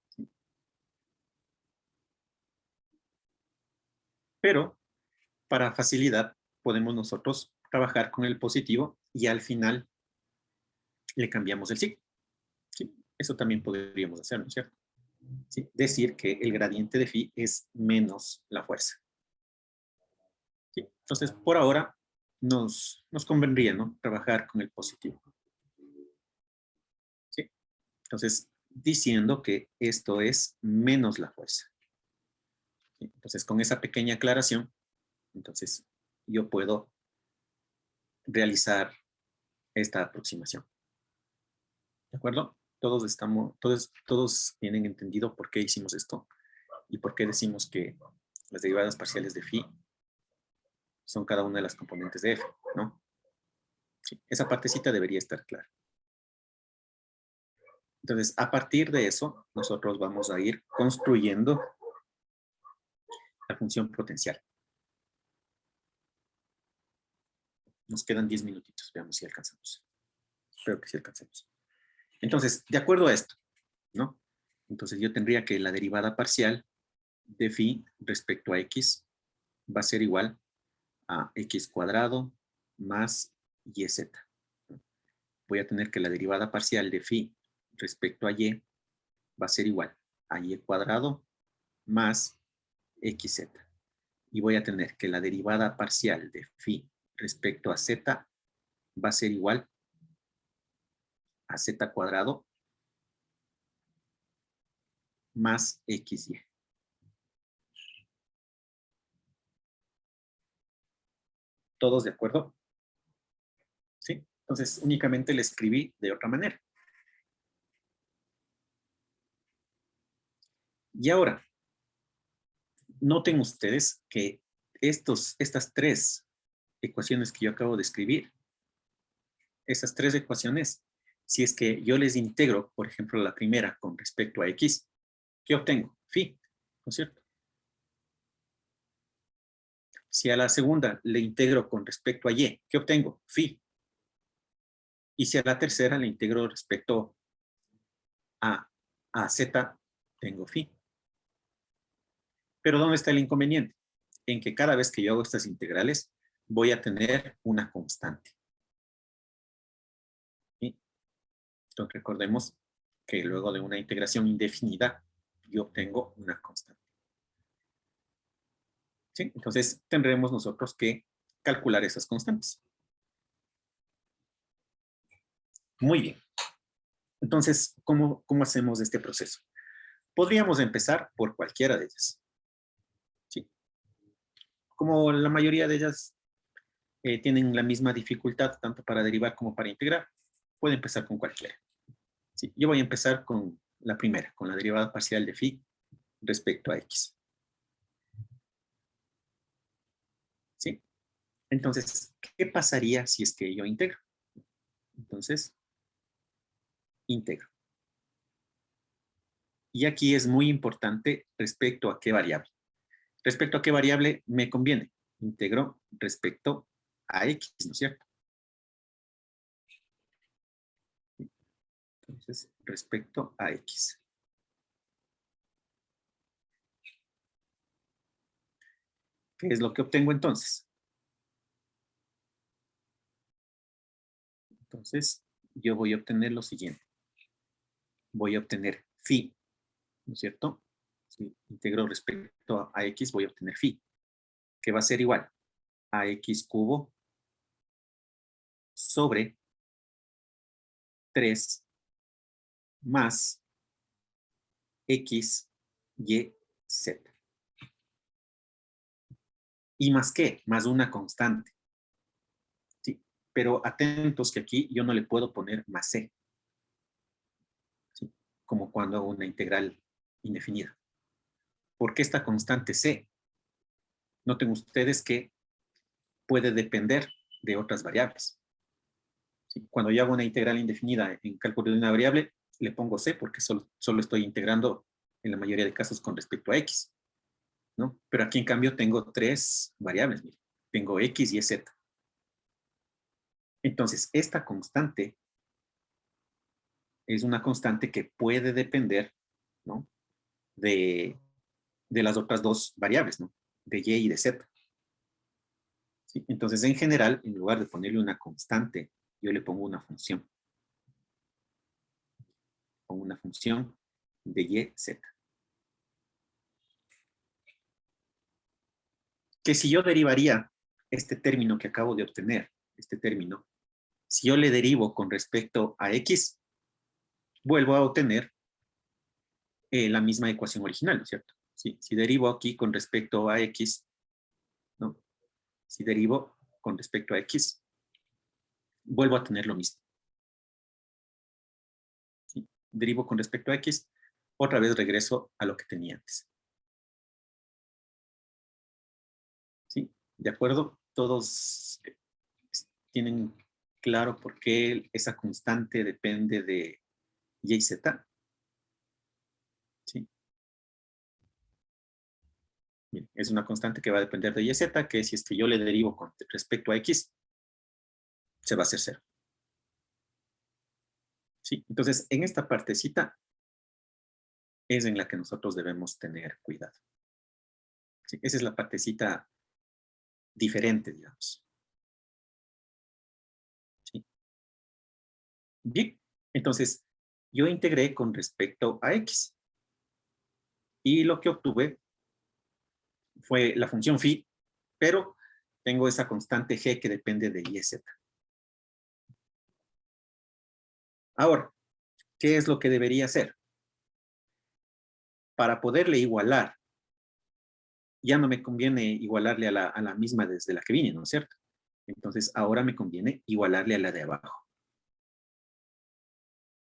¿Sí? Pero, para facilidad, podemos nosotros trabajar con el positivo y al final le cambiamos el signo. ¿Sí? Eso también podríamos hacer, ¿no es cierto? ¿Sí? Decir que el gradiente de phi es menos la fuerza. ¿Sí? Entonces, por ahora, nos convendría, ¿no?, trabajar con el positivo. ¿Sí? Entonces, diciendo que esto es menos la fuerza. ¿Sí? Entonces, con esa pequeña aclaración, entonces yo puedo realizar esta aproximación. ¿De acuerdo? Todos tienen entendido por qué hicimos esto y por qué decimos que las derivadas parciales de phi son cada una de las componentes de f, ¿no? Sí, esa partecita debería estar clara. Entonces, a partir de eso, nosotros vamos a ir construyendo la función potencial. Nos quedan 10 minutitos, veamos si alcanzamos. Espero que sí alcancemos. Entonces, de acuerdo a esto, ¿no? Entonces yo tendría que la derivada parcial de phi respecto a x va a ser igual a x cuadrado más yz. Voy a tener que la derivada parcial de phi respecto a y va a ser igual a y cuadrado más xz. Y voy a tener que la derivada parcial de phi respecto a z va a ser igual a z cuadrado más xy. ¿Todos de acuerdo? ¿Sí? Entonces, únicamente le escribí de otra manera. Y ahora, noten ustedes que estas tres ecuaciones que yo acabo de escribir, esas tres ecuaciones, si es que yo les integro, por ejemplo, la primera con respecto a x, ¿qué obtengo? Phi, ¿no es cierto? Si a la segunda le integro con respecto a y, ¿qué obtengo? Phi. Y si a la tercera le integro respecto a z, tengo phi. Pero ¿dónde está el inconveniente? En que cada vez que yo hago estas integrales, voy a tener una constante. ¿Sí? Entonces recordemos que luego de una integración indefinida, yo obtengo una constante. ¿Sí? Entonces tendremos nosotros que calcular esas constantes. Muy bien. Entonces, ¿cómo hacemos este proceso? Podríamos empezar por cualquiera de ellas. ¿Sí? Como la mayoría de ellas tienen la misma dificultad, tanto para derivar como para integrar, puede empezar con cualquiera. ¿Sí? Yo voy a empezar con la primera, con la derivada parcial de phi respecto a x. ¿Sí? Entonces, ¿qué pasaría si es que yo integro? Entonces, integro. Y aquí es muy importante respecto a qué variable. Respecto a qué variable me conviene. Integro respecto a x, ¿no es cierto? Entonces, respecto a x. ¿Qué es lo que obtengo entonces? Entonces, yo voy a obtener lo siguiente. Voy a obtener phi, ¿no es cierto? Si integro respecto a x, voy a obtener phi, que va a ser igual a x cubo sobre 3 más x, y, z. ¿Y más qué? Más una constante. ¿Sí? Pero atentos que aquí yo no le puedo poner más c. ¿Sí? Como cuando hago una integral indefinida. Porque esta constante c, noten ustedes que puede depender de otras variables. ¿Sí? Cuando yo hago una integral indefinida en cálculo de una variable, le pongo c porque solo estoy integrando en la mayoría de casos con respecto a x, ¿no? Pero aquí en cambio tengo tres variables. Miren. Tengo x y z. Entonces, esta constante es una constante que puede depender, ¿no? de las otras dos variables, ¿no? De y y de z. ¿Sí? Entonces, en general, en lugar de ponerle una constante, yo le pongo una función. Pongo una función de y, z. Que si yo derivaría este término que acabo de obtener, este término, si yo le derivo con respecto a x, vuelvo a obtener la misma ecuación original, ¿no es cierto? ¿Sí? Si derivo aquí con respecto a x, ¿no? Si derivo con respecto a x, vuelvo a tener lo mismo. ¿Sí? Derivo con respecto a x, otra vez regreso a lo que tenía antes. ¿Sí? ¿De acuerdo? Todos tienen claro por qué esa constante depende de y y z. ¿Sí? Bien, es una constante que va a depender de y y z, que si es que yo le derivo con respecto a x, se va a hacer cero. ¿Sí? Entonces, en esta partecita es en la que nosotros debemos tener cuidado. ¿Sí? Esa es la partecita diferente, digamos. ¿Sí? Bien, entonces yo integré con respecto a x y lo que obtuve fue la función phi, pero tengo esa constante g que depende de y z. Ahora, ¿qué es lo que debería hacer? Para poderle igualar, ya no me conviene igualarle a la misma desde la que vine, ¿no es cierto? Entonces ahora me conviene igualarle a la de abajo.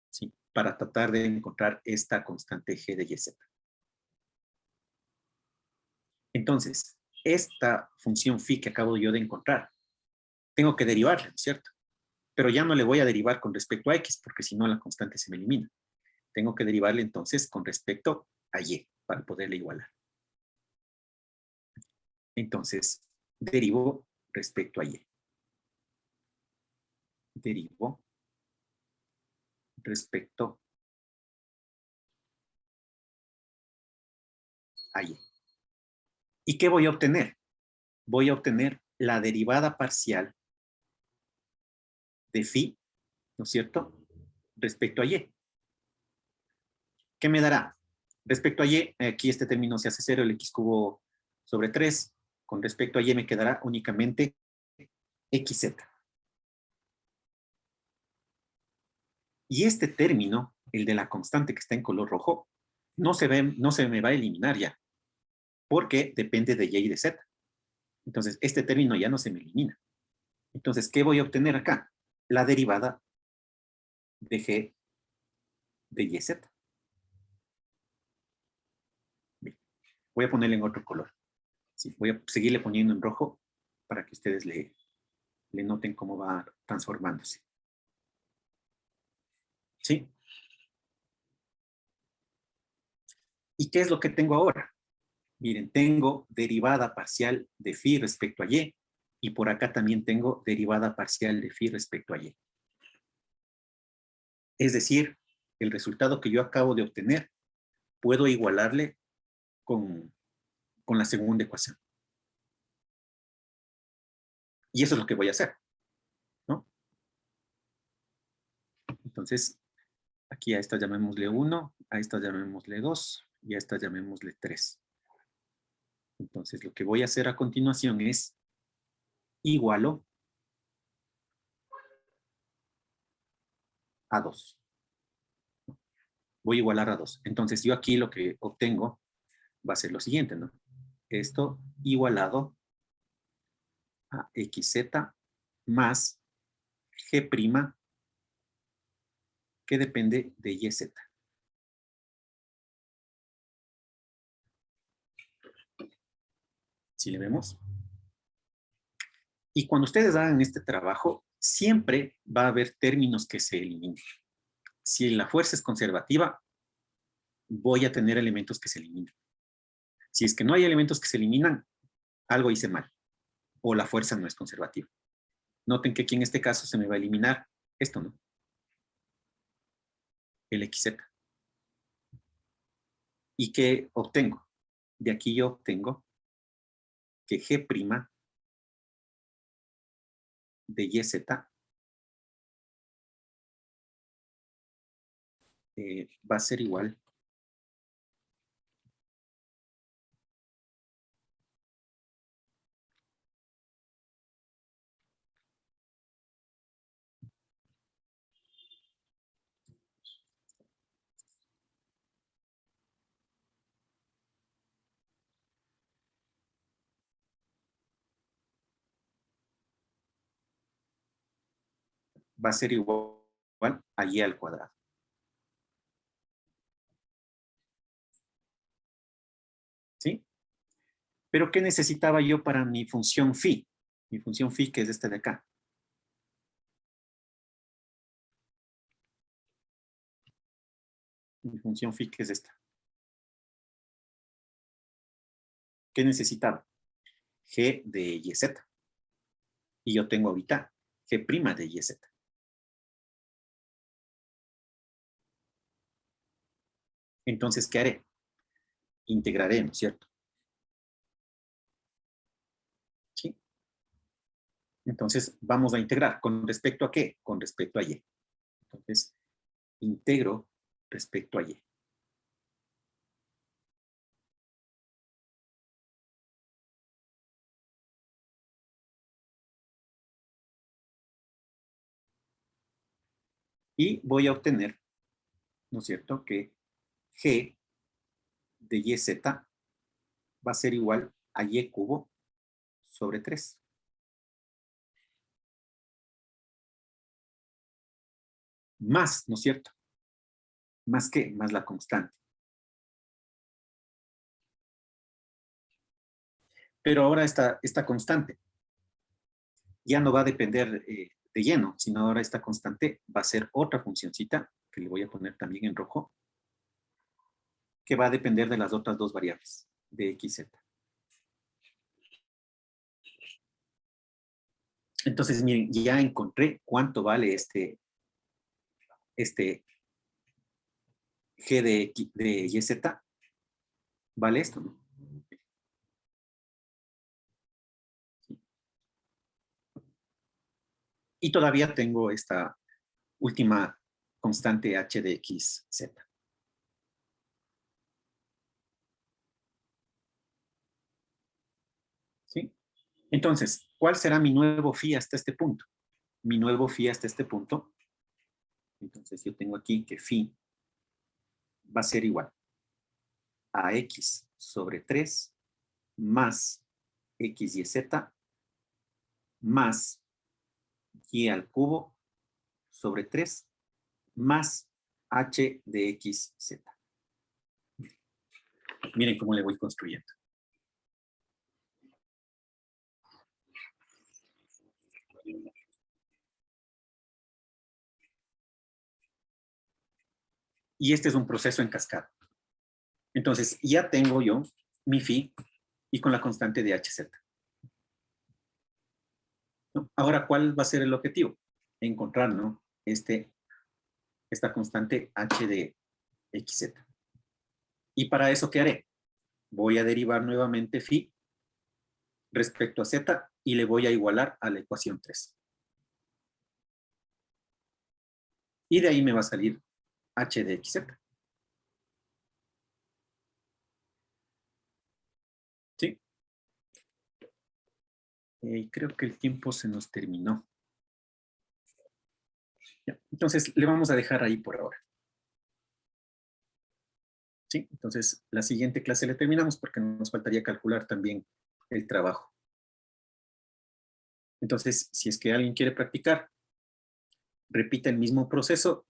¿Sí? Para tratar de encontrar esta constante g de y z. Entonces, esta función phi que acabo yo de encontrar, tengo que derivarla, ¿no es cierto? Pero ya no le voy a derivar con respecto a x, porque si no la constante se me elimina. Tengo que derivarle entonces con respecto a y, para poderle igualar. Entonces, derivo respecto a y. Derivo respecto a y. ¿Y qué voy a obtener? Voy a obtener la derivada parcial de phi, ¿no es cierto?, respecto a y. ¿Qué me dará? Respecto a y, aquí este término se hace 0, el x cubo sobre 3. Con respecto a y me quedará únicamente xz. Y este término, el de la constante que está en color rojo, no se me va a eliminar ya, porque depende de y y de z. Entonces, este término ya no se me elimina. Entonces, ¿qué voy a obtener acá? La derivada de g de yz. Bien. Voy a ponerle en otro color. Sí, voy a seguirle poniendo en rojo para que ustedes le noten cómo va transformándose. ¿Sí? ¿Y qué es lo que tengo ahora? Miren, tengo derivada parcial de phi respecto a y por acá también tengo derivada parcial de phi respecto a y. Es decir, el resultado que yo acabo de obtener puedo igualarle con la segunda ecuación. Y eso es lo que voy a hacer, ¿no? Entonces, aquí a esta llamémosle 1, a esta llamémosle 2 y a esta llamémosle 3. Entonces, lo que voy a hacer a continuación es igualo a 2. Voy a igualar a 2. Entonces, yo aquí lo que obtengo va a ser lo siguiente, ¿no? Esto igualado a xz más g' que depende de yz. ¿Sí le vemos? Y cuando ustedes hagan este trabajo, siempre va a haber términos que se eliminen. Si la fuerza es conservativa, voy a tener elementos que se eliminan. Si es que no hay elementos que se eliminan, algo hice mal. O la fuerza no es conservativa. Noten que aquí en este caso se me va a eliminar esto, ¿no? El xz. ¿Y qué obtengo? De aquí yo obtengo que g' de yz va a ser igual a y al cuadrado. ¿Sí? Pero ¿qué necesitaba yo para mi función phi? Mi función phi, que es esta de acá. Mi función phi, que es esta. ¿Qué necesitaba? G de yz. Y yo tengo ahorita g' de yz. Entonces, ¿qué haré? Integraré, ¿no es cierto? ¿Sí? Entonces, vamos a integrar. ¿Con respecto a qué? Con respecto a y. Entonces, integro respecto a y. Y voy a obtener, ¿no es cierto?, que g de yz va a ser igual a y cubo sobre 3. Más, ¿no es cierto? ¿Más qué? Más la constante. Pero ahora esta constante ya no va a depender de lleno, sino ahora esta constante va a ser otra funcioncita, que le voy a poner también en rojo, que va a depender de las otras dos variables, de x, z. Entonces, miren, ya encontré cuánto vale este g de yz. Vale esto, ¿no? Y todavía tengo esta última constante h de x, z. ¿Sí? Entonces, ¿cuál será mi nuevo phi hasta este punto? Mi nuevo phi hasta este punto. Entonces, yo tengo aquí que phi va a ser igual a x sobre 3 más x y z más y al cubo sobre 3 más h de x, z. Miren cómo le voy construyendo. Y este es un proceso en cascada. Entonces, ya tengo yo mi phi y con la constante de hz. ¿No? Ahora, ¿cuál va a ser el objetivo? Encontrar, ¿no? Esta constante h de xz. Y para eso, ¿qué haré? Voy a derivar nuevamente phi respecto a z y le voy a igualar a la ecuación 3. Y de ahí me va a salir h de xz. ¿Sí? Creo que el tiempo se nos terminó. Ya. Entonces, le vamos a dejar ahí por ahora. ¿Sí? Entonces, la siguiente clase le terminamos porque nos faltaría calcular también el trabajo. Entonces, si es que alguien quiere practicar, repita el mismo proceso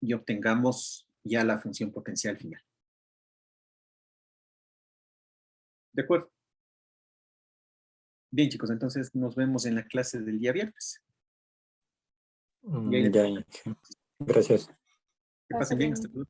y obtengamos ya la función potencial final. ¿De acuerdo? Bien, chicos, entonces nos vemos en la clase del día viernes. Y ahí Ya, Inge. Gracias. que pasen bien. Hasta luego.